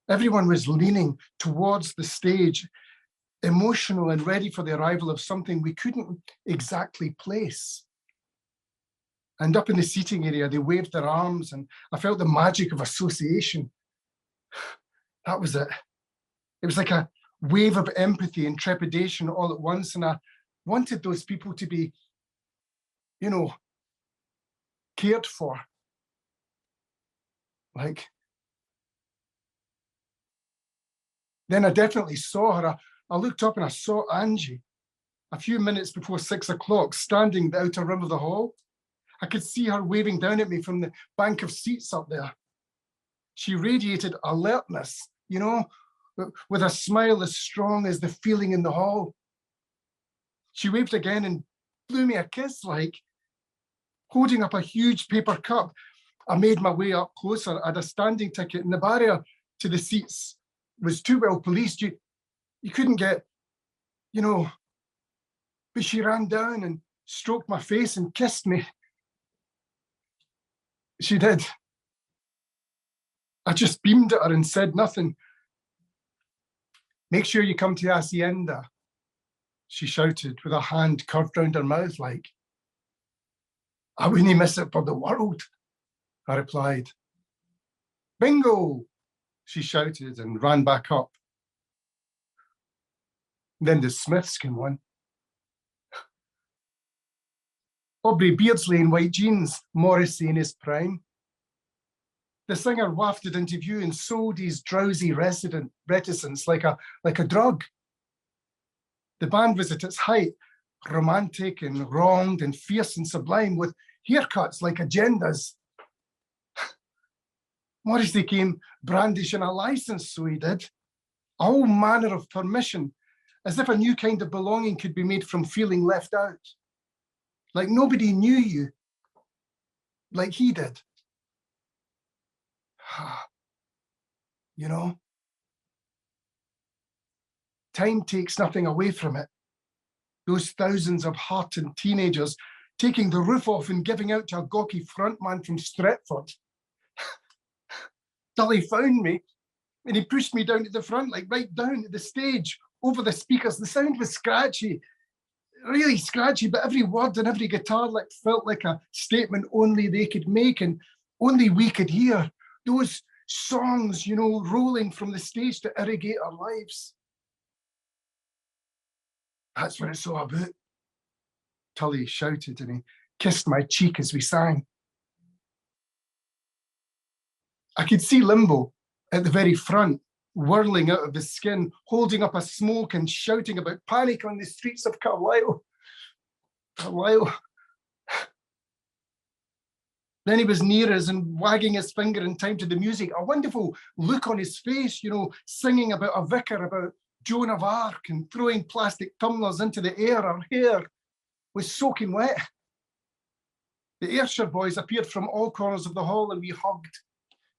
Everyone was leaning towards the stage, emotional and ready for the arrival of something we couldn't exactly place. And up in the seating area, they waved their arms, and I felt the magic of association. That was it. It was like a wave of empathy and trepidation all at once, and I wanted those people to be, you know, cared for. Like, then I definitely saw her. I looked up and I saw Angie a few minutes before 6 o'clock, standing in the outer rim of the hall. I could see her waving down at me from the bank of seats up there. She radiated alertness, you know, with a smile as strong as the feeling in the hall. She waved again and blew me a kiss, like, holding up a huge paper cup. I made my way up closer. I had a standing ticket, and the barrier to the seats was too well policed. You couldn't get, you know, but she ran down and stroked my face and kissed me. She did. I just beamed at her and said nothing. Make sure you come to Hacienda, she shouted with her hand curved round her mouth like. I wouldn't miss it for the world, I replied. Bingo, she shouted and ran back up. Then the Smiths came on. Aubrey Beardsley in white jeans, Morrissey in his prime. The singer wafted into view and sold his drowsy reticence like a drug. The band was at its height, romantic and wronged and fierce and sublime, with haircuts like agendas. Morrissey came brandishing a license, so he did. A whole manner of permission, as if a new kind of belonging could be made from feeling left out. Like nobody knew you, like he did. You know, time takes nothing away from it. Those thousands of heartened teenagers taking the roof off and giving out to a gawky frontman from Stretford. Till he found me and he pushed me down to the front, like right down to the stage, over the speakers. The sound was scratchy, really scratchy, but every word and every guitar lick felt like a statement only they could make and only we could hear. Those songs, you know, rolling from the stage to irrigate our lives. That's what it's all about, Tully shouted, and he kissed my cheek as we sang. I could see Limbo at the very front, whirling out of his skin, holding up a smoke and shouting about panic on the streets of Carlisle. Carlisle. Then he was near us and wagging his finger in time to the music, a wonderful look on his face, you know, singing about a vicar, about Joan of Arc, and throwing plastic tumblers into the air. Our hair was soaking wet. The Ayrshire boys appeared from all corners of the hall and we hugged.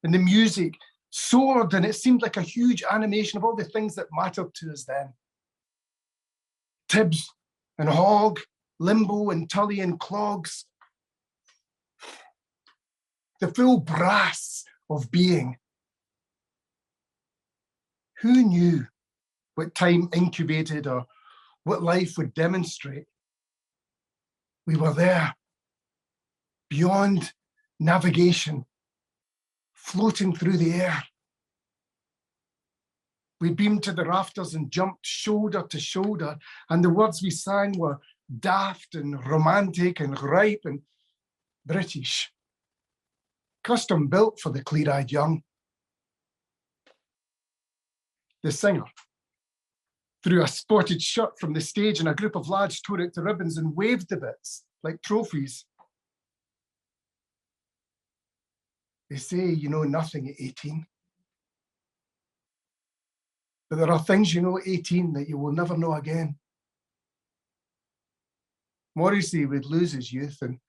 And the music soared and it seemed like a huge animation of all the things that mattered to us then. Tibbs and Hogg, Limbo and Tully and Clogs. The full brass of being Who knew what time incubated or what life would demonstrate? We were there, beyond navigation, floating through the air. We beamed to the rafters and jumped shoulder to shoulder, and the words we sang were daft and romantic and ripe and British, custom built for the clear-eyed young. The singer threw a sported shirt from the stage, and a group of lads tore out the ribbons and waved the bits like trophies. They say you know nothing at 18. But there are things you know at 18 that you will never know again. Morrissey would lose his youth, and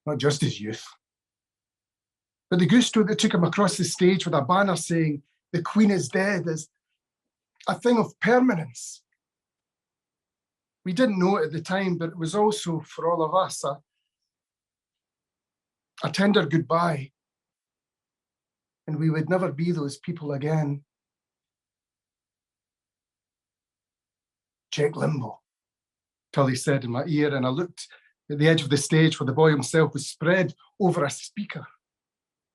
not just his youth, but the gusto that took him across the stage with a banner saying, "The Queen is dead," is a thing of permanence. We didn't know it at the time, but it was also, for all of us, a tender goodbye. And we would never be those people again. "Check limbo," Tully said in my ear, and I looked at the edge of the stage where the boy himself was spread over a speaker,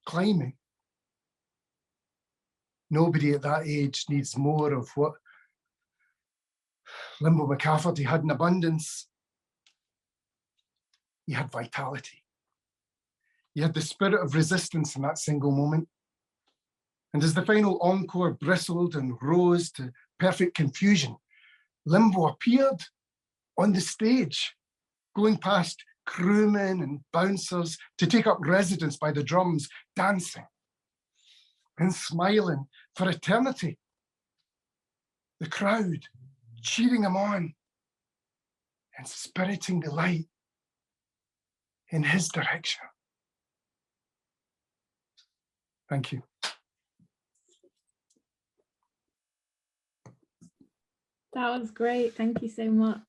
climbing. Nobody at that age needs more of what Limbo McCafferty had in abundance. He had vitality. He had the spirit of resistance in that single moment. And as the final encore bristled and rose to perfect confusion, Limbo appeared on the stage, going past crewmen and bouncers to take up residence by the drums, dancing and smiling for eternity. The crowd cheering him on and spiriting the light in his direction. Thank you. That was great. Thank you so much.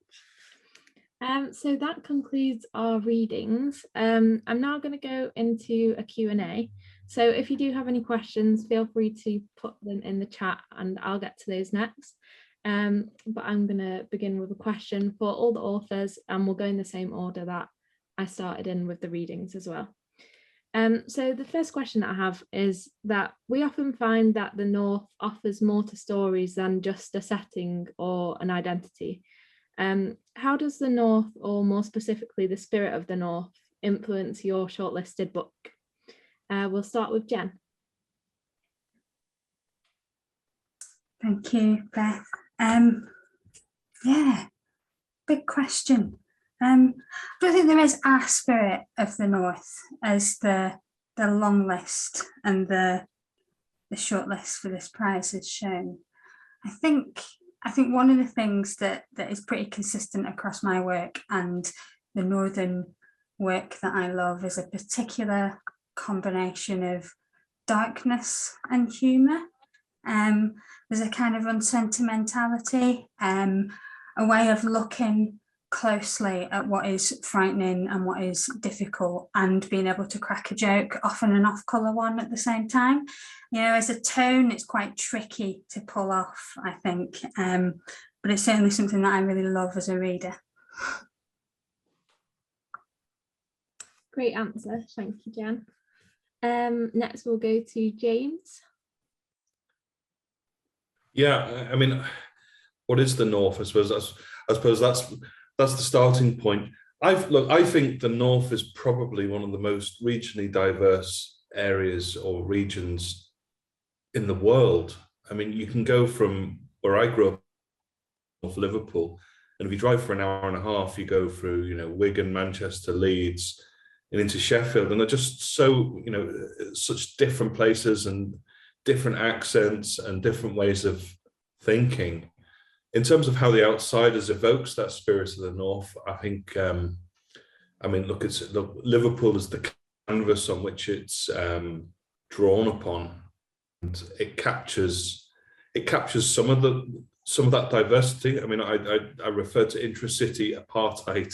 So that concludes our readings. I'm now going to go into a Q&A. So if you do have any questions, feel free to put them in the chat and I'll get to those next. But I'm going to begin with a question for all the authors, and we'll go in the same order that I started in with the readings as well. So the first question that I have is that we often find that the North offers more to stories than just a setting or an identity. How does the North, or more specifically the spirit of the North, influence your shortlisted book? We'll start with Jenn. Thank you, Beth. Yeah, big question. I don't think there is a spirit of the North as the long list and the shortlist for this prize has shown. I think one of the things that is pretty consistent across my work and the Northern work that I love is a particular combination of darkness and humour. There's a kind of unsentimentality, a way of looking closely at what is frightening and what is difficult and being able to crack a joke, often an off-colour one at the same time. You know, as a tone, it's quite tricky to pull off, I think, but it's certainly something that I really love as a reader. Great answer, thank you, Jenn. Next we'll go to James. Yeah, I mean, what is the North? I suppose that's the starting point. I think the North is probably one of the most regionally diverse areas or regions in the world. I mean, you can go from where I grew up, North Liverpool, and if you drive for an hour and a half, you go through, you know, Wigan, Manchester, Leeds, and into Sheffield, and they're just so, you know, such different places and different accents and different ways of thinking. In terms of how The Outsiders evokes that spirit of the North, I think, I mean, look, Liverpool is the canvas on which it's drawn upon, and it captures some of that diversity. I mean, I refer to intra-city apartheid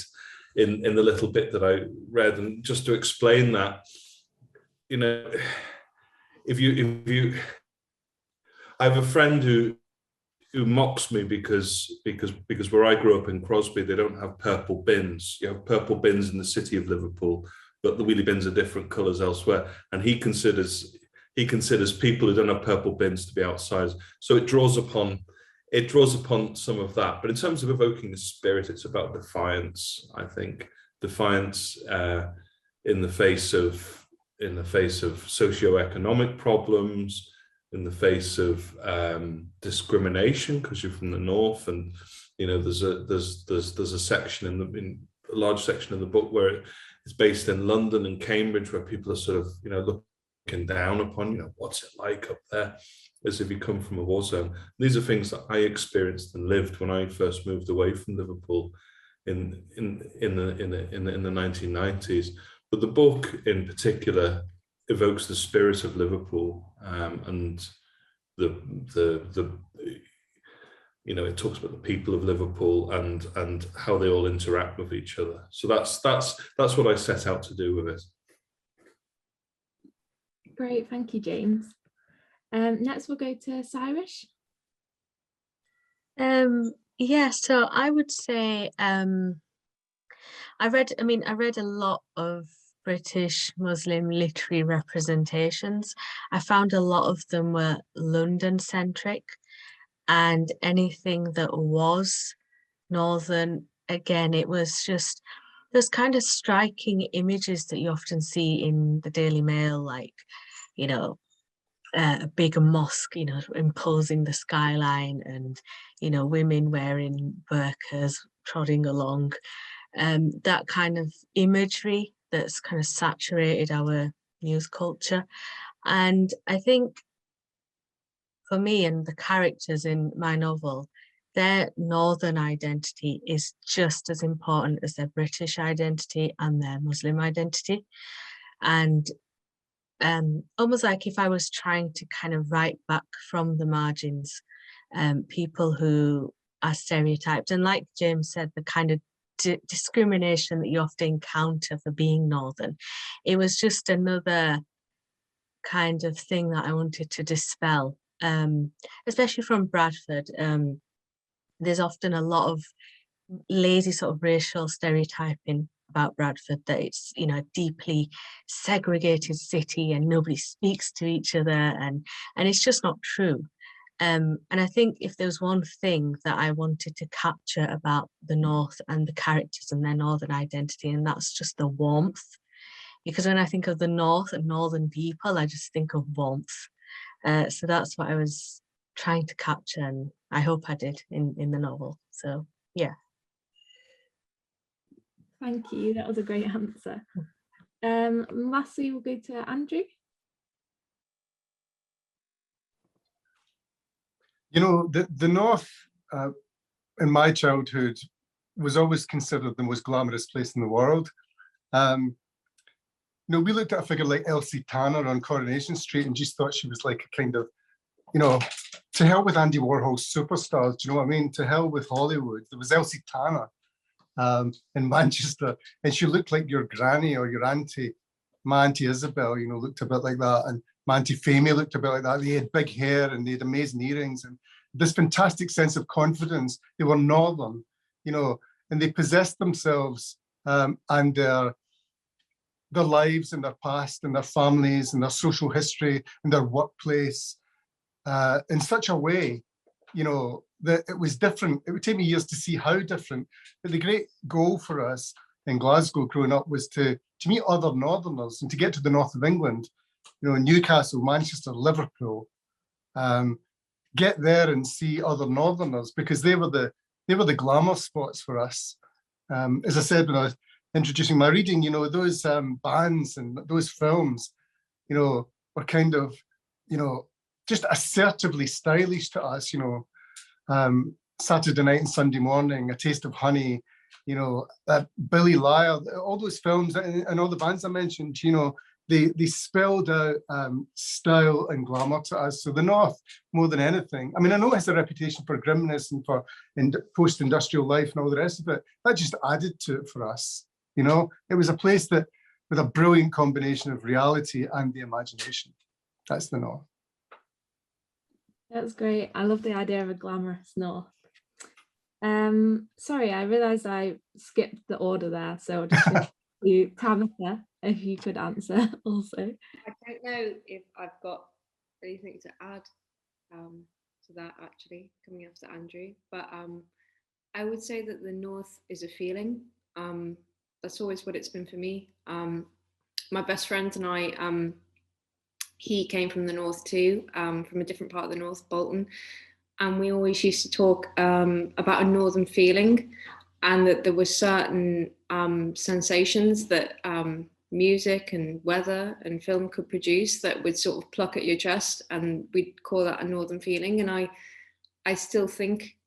in the little bit that I read, and just to explain that, you know, if you I have a friend who mocks me because where I grew up in Crosby, they don't have purple bins. You have purple bins in the city of Liverpool, but the wheelie bins are different colours elsewhere. And he considers people who don't have purple bins to be outsiders. So it draws upon some of that. But in terms of evoking the spirit, it's about defiance. I think defiance in the face of socioeconomic problems, in the face of discrimination, because you're from the north, and there's a section in a large section in the book where it's based in London and Cambridge, where people are sort of looking down upon what's it like up there, as if you come from a war zone. These are things that I experienced and lived when I first moved away from Liverpool in the 1990s. But the book in particular evokes the spirit of Liverpool, and it talks about the people of Liverpool and how they all interact with each other. So that's what I set out to do with it. Great, thank you, James. Next we'll go to Sairish. Yeah, so I would say I read a lot of British Muslim literary representations. I found a lot of them were London-centric, and anything that was Northern, again, it was just those kind of striking images that you often see in the Daily Mail, like, a big mosque, imposing the skyline, and, women wearing burqas trotting along. That kind of imagery that's kind of saturated our news culture. And I think for me and the characters in my novel, their Northern identity is just as important as their British identity and their Muslim identity. And almost like if I was trying to kind of write back from the margins, people who are stereotyped, and like James said, the kind of discrimination that you often encounter for being Northern, it was just another kind of thing that I wanted to dispel, especially from Bradford. There's often a lot of lazy sort of racial stereotyping about Bradford, that it's a deeply segregated city and nobody speaks to each other, and it's just not true. And I think if there was one thing that I wanted to capture about the North and the characters and their Northern identity, and that's just the warmth. Because when I think of the North and Northern people, I just think of warmth. So that's what I was trying to capture, and I hope I did in the novel. So, yeah. Thank you, that was a great answer. Lastly, we'll go to Andrew. The North, in my childhood, was always considered the most glamorous place in the world. We looked at a figure like Elsie Tanner on Coronation Street and just thought she was like a kind of, to hell with Andy Warhol's superstars, do you know what I mean? To hell with Hollywood. There was Elsie Tanner in Manchester, and she looked like your granny or your auntie. My Auntie Isabel, looked a bit like that, and my Auntie Famie looked a bit like that. They had big hair and they had amazing earrings and this fantastic sense of confidence. They were Northern, and they possessed themselves and their lives and their past and their families and their social history and their workplace in such a way, that it was different. It would take me years to see how different, but the great goal for us in Glasgow growing up was to meet other Northerners and to get to the north of England, Newcastle, Manchester, Liverpool, get there and see other Northerners, because they were the glamour spots for us. As I said when I was introducing my reading, those bands and those films, were kind of, just assertively stylish to us, Saturday Night and Sunday Morning, A Taste of Honey, Billy Liar, all those films and all the bands I mentioned, they spelled out style and glamour to us. So the North, more than anything, I know it has a reputation for grimness and for post-industrial life and all the rest of it. That just added to it for us. It was a place that with a brilliant combination of reality and the imagination. That's the North. That's great. I love the idea of a glamorous north. Sorry, I realised I skipped the order there, so I'll just go to Tabitha, if you could answer also. I don't know if I've got anything to add to that, actually, coming after Andrew, but I would say that the north is a feeling. That's always what it's been for me. My best friend and I, he came from the north too, from a different part of the north, Bolton, and we always used to talk about a northern feeling, and that there were certain sensations that music and weather and film could produce that would sort of pluck at your chest, and we'd call that a northern feeling. And I still think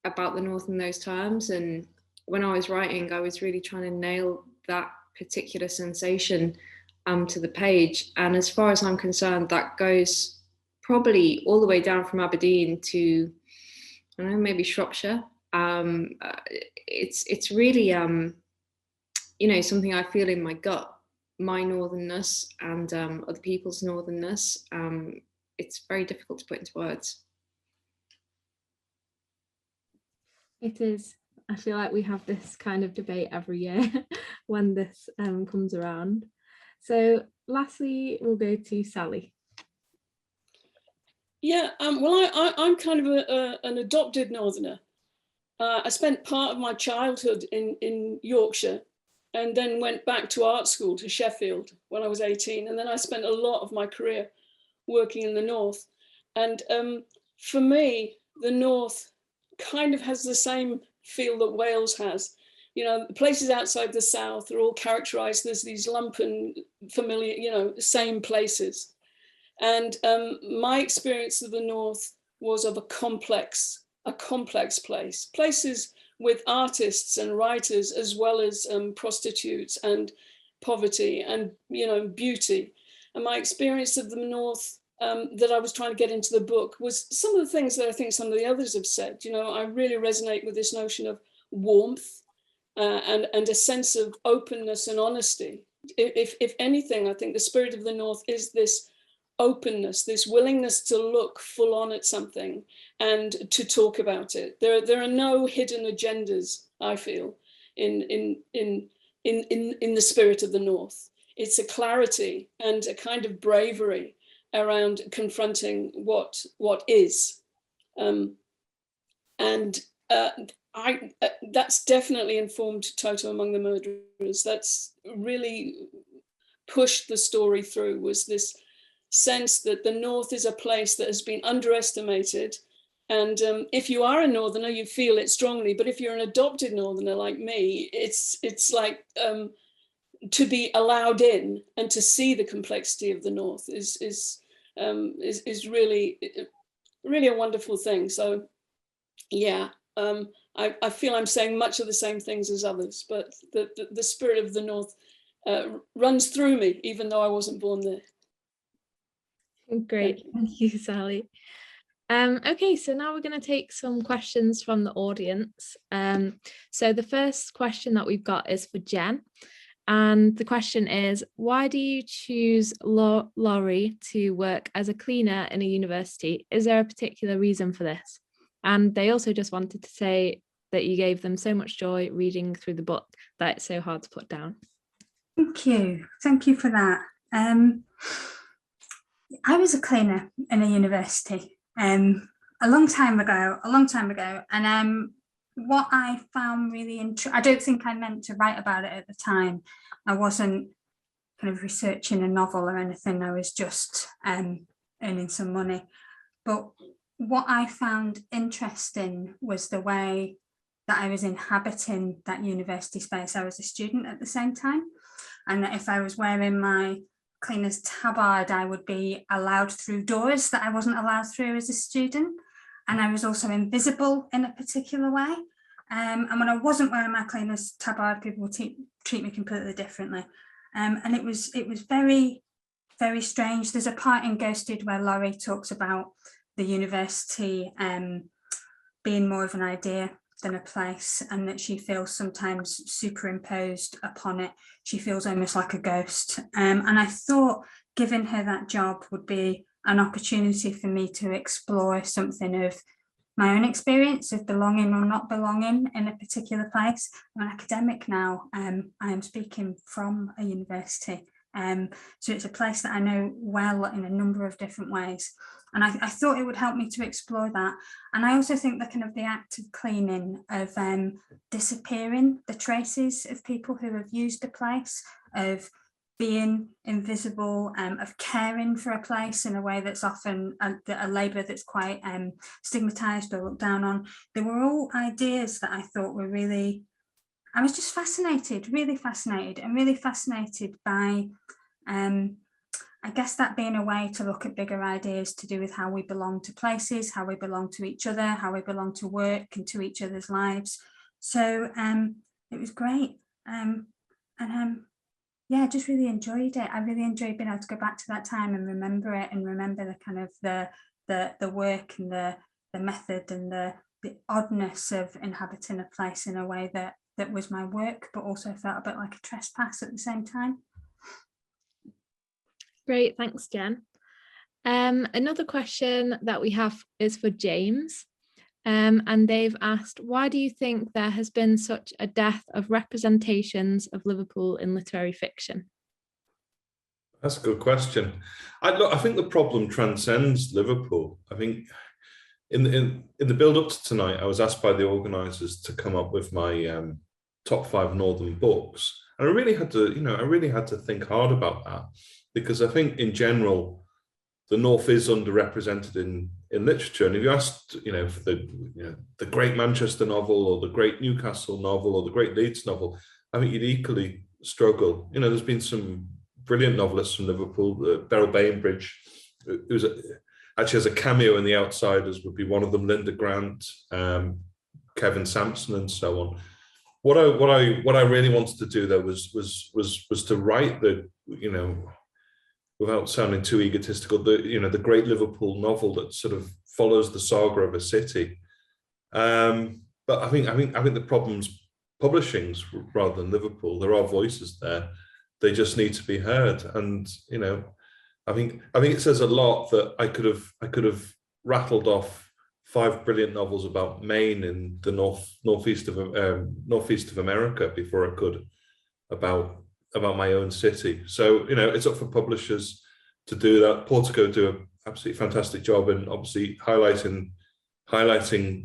about the north in those terms, and when I was writing, I was really trying to nail that particular sensation to the page. And as far as I'm concerned, that goes probably all the way down from Aberdeen to, I don't know, maybe Shropshire. It's really you know, something I feel in my gut, my northernness and other people's northernness. It's very difficult to put into words. It is. I feel like we have this kind of debate every year when this comes around. So lastly, we'll go to Sally. Yeah, well, I'm kind of an adopted northerner. I spent part of my childhood in Yorkshire, and then went back to art school to Sheffield when I was 18. And then I spent a lot of my career working in the north. And for me, the north kind of has the same feel that Wales has. You know, the places outside the south are all characterized as these lumpen, familiar, you know, same places. And my experience of the north was of a complex place. Places with artists and writers, as well as prostitutes and poverty and, you know, beauty. And my experience of the north that I was trying to get into the book was some of the things that I think some of the others have said. You know, I really resonate with this notion of warmth and a sense of openness and honesty. If anything, I think the spirit of the north is this openness, this willingness to look full on at something and to talk about it. There are no hidden agendas, I feel, in the spirit of the north. It's a clarity and a kind of bravery around confronting what is, that's definitely informed Toto Among the Murderers. That's really pushed the story through, was this sense that the north is a place that has been underestimated. And if you are a northerner, you feel it strongly. But if you're an adopted northerner like me, it's like to be allowed in and to see the complexity of the north is really a wonderful thing. So yeah, I feel I'm saying much of the same things as others, but the spirit of the north runs through me, even though I wasn't born there. Great, thank you, Sally. Okay, so now we're going to take some questions from the audience. So the first question that we've got is for Jenn, and the question is, why do you choose Laurie to work as a cleaner in a university? Is there a particular reason for this? And they also just wanted to say that you gave them so much joy reading through the book that it's so hard to put down. Thank you for that. I was a cleaner in a university a long time ago, and what I found really interesting, I don't think I meant to write about it at the time. I wasn't kind of researching a novel or anything. I was just earning some money. But what I found interesting was the way that I was inhabiting that university space. I was a student at the same time, and that if I was wearing my cleaner's tabard, I would be allowed through doors that I wasn't allowed through as a student. And I was also invisible in a particular way. And when I wasn't wearing my cleaner's tabard, people would treat me completely differently. And it was very, very strange. There's a part in Ghosted where Laurie talks about the university being more of an idea than a place, and that she feels sometimes superimposed upon it. She feels almost like a ghost. And I thought giving her that job would be an opportunity for me to explore something of my own experience of belonging or not belonging in a particular place. I'm an academic now. I am speaking from a university. So it's a place that I know well in a number of different ways. And I thought it would help me to explore that. And I also think that kind of the act of cleaning, of disappearing the traces of people who have used a place, of being invisible, of caring for a place in a way that's often a labour that's quite stigmatised or looked down on. They were all ideas that I thought were really, I was just fascinated, really fascinated, and really fascinated by, I guess that being a way to look at bigger ideas to do with how we belong to places, how we belong to each other, how we belong to work and to each other's lives. So it was great. Yeah, I just really enjoyed it. I really enjoyed being able to go back to that time and remember it, and remember the kind of the work and the method and the oddness of inhabiting a place in a way that was my work, but also felt a bit like a trespass at the same time. Great, thanks, Jen. Another question that we have is for James. And they've asked, why do you think there has been such a dearth of representations of Liverpool in literary fiction? That's a good question. I think the problem transcends Liverpool. I think in the build up to tonight, I was asked by the organisers to come up with my top 5 Northern books, and I really had to think hard about that, because I think in general the North is underrepresented in literature. And if you asked, for the great Manchester novel or the great Newcastle novel or the great Leeds novel, I think you'd equally struggle. There's been some brilliant novelists from Liverpool. Beryl Bainbridge, who actually has a cameo in The Outsiders, would be one of them. Linda Grant, Kevin Sampson, and so on. What I really wanted to do though was to write the, without sounding too egotistical, the great Liverpool novel that sort of follows the saga of a city. But I think the problem's publishing's rather than Liverpool. There are voices there; they just need to be heard. And I think it says a lot that I could have rattled off 5 brilliant novels about Maine in the northeast of America before I could about my own city. So it's up for publishers to do that. Portico do an absolutely fantastic job in obviously highlighting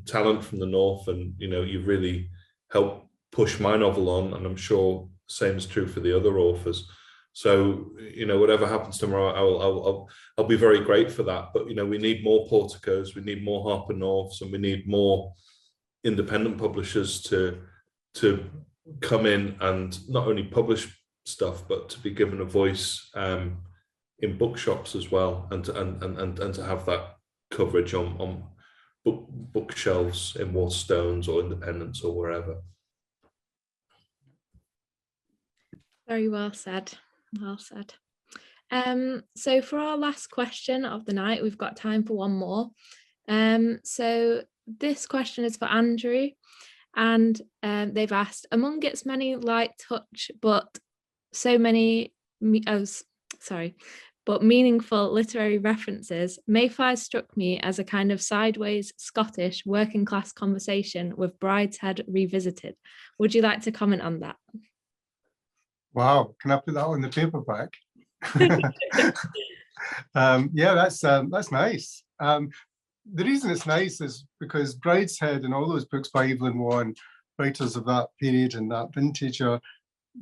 talent from the north, and you've really helped push my novel on, and I'm sure the same is true for the other authors. So whatever happens tomorrow, I'll be very great for that. But we need more Porticos, we need more Harper Norths, and we need more independent publishers to come in and not only publish stuff, but to be given a voice in bookshops as well, and to have that coverage on bookshelves in Waterstones or Independents or wherever. Very well said. Well said. So for our last question of the night, we've got time for one more. So this question is for Andrew, and they've asked, among its many light touch but meaningful literary references, Mayflies struck me as a kind of sideways Scottish working class conversation with Brideshead revisited. Would you like to comment on that? Wow, can I put that on the paperback? Yeah, that's nice. The reason it's nice is because Brideshead and all those books by Evelyn Waugh, writers of that period and that vintage,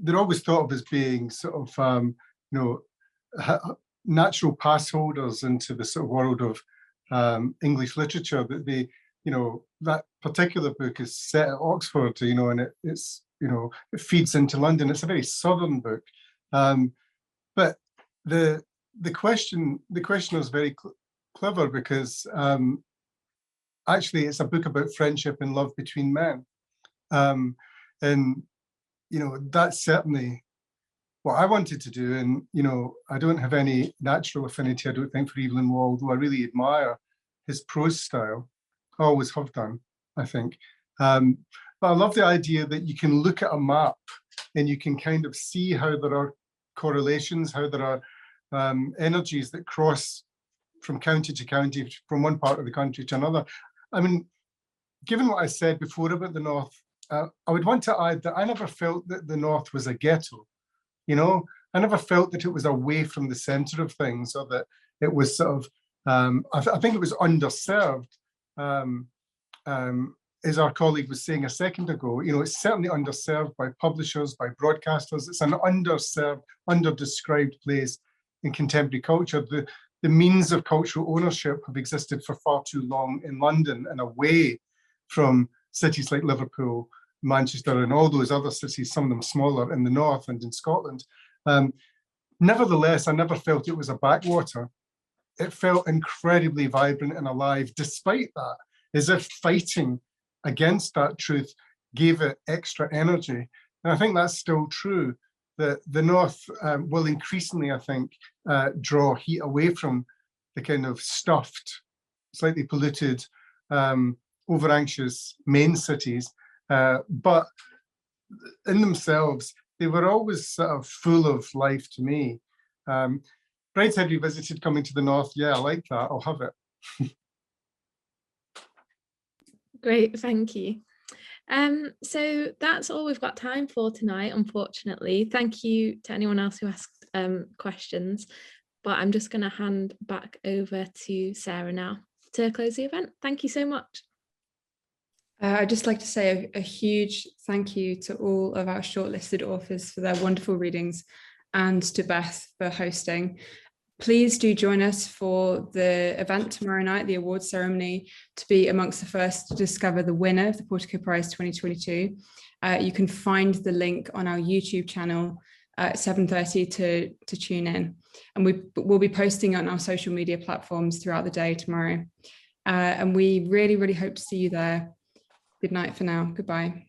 they're always thought of as being sort of natural pass holders into the sort of world of English literature. That they, that particular book is set at Oxford, and it's it feeds into London. It's a very southern book, but the question was very clever, because actually it's a book about friendship and love between men, and that's certainly what I wanted to do. And I don't have any natural affinity, I don't think, for Evelyn Waugh, although I really admire his prose style. I always have done, I think. But I love the idea that you can look at a map and you can kind of see how there are correlations, how there are energies that cross from county to county, from one part of the country to another. I mean, given what I said before about the North, I would want to add that I never felt that the North was a ghetto. You know, I never felt that it was away from the centre of things, or that it was sort of, I think it was underserved. As our colleague was saying a second ago, you know, it's certainly underserved by publishers, by broadcasters. It's an underserved, underdescribed place in contemporary culture. The means of cultural ownership have existed for far too long in London and away from cities like Liverpool, Manchester, and all those other cities, some of them smaller in the north and in Scotland. Nevertheless, I never felt it was a backwater. It felt incredibly vibrant and alive, despite that, as if fighting against that truth gave it extra energy. And I think that's still true, that the North will increasingly, I think, draw heat away from the kind of stuffed, slightly polluted, over-anxious main cities. But in themselves, they were always sort of full of life to me. Brideshead Revisited coming to the North, yeah, I like that, I'll have it. Great, thank you. So that's all we've got time for tonight, unfortunately. Thank you to anyone else who asked questions, but I'm just going to hand back over to Sarah now to close the event. Thank you so much. I'd just like to say a huge thank you to all of our shortlisted authors for their wonderful readings, and to Beth for hosting. Please do join us for the event tomorrow night, the awards ceremony, to be amongst the first to discover the winner of the Portico Prize 2022. You can find the link on our YouTube channel at 7:30 to tune in. And we'll be posting on our social media platforms throughout the day tomorrow. And we really, really hope to see you there. Good night for now. Goodbye.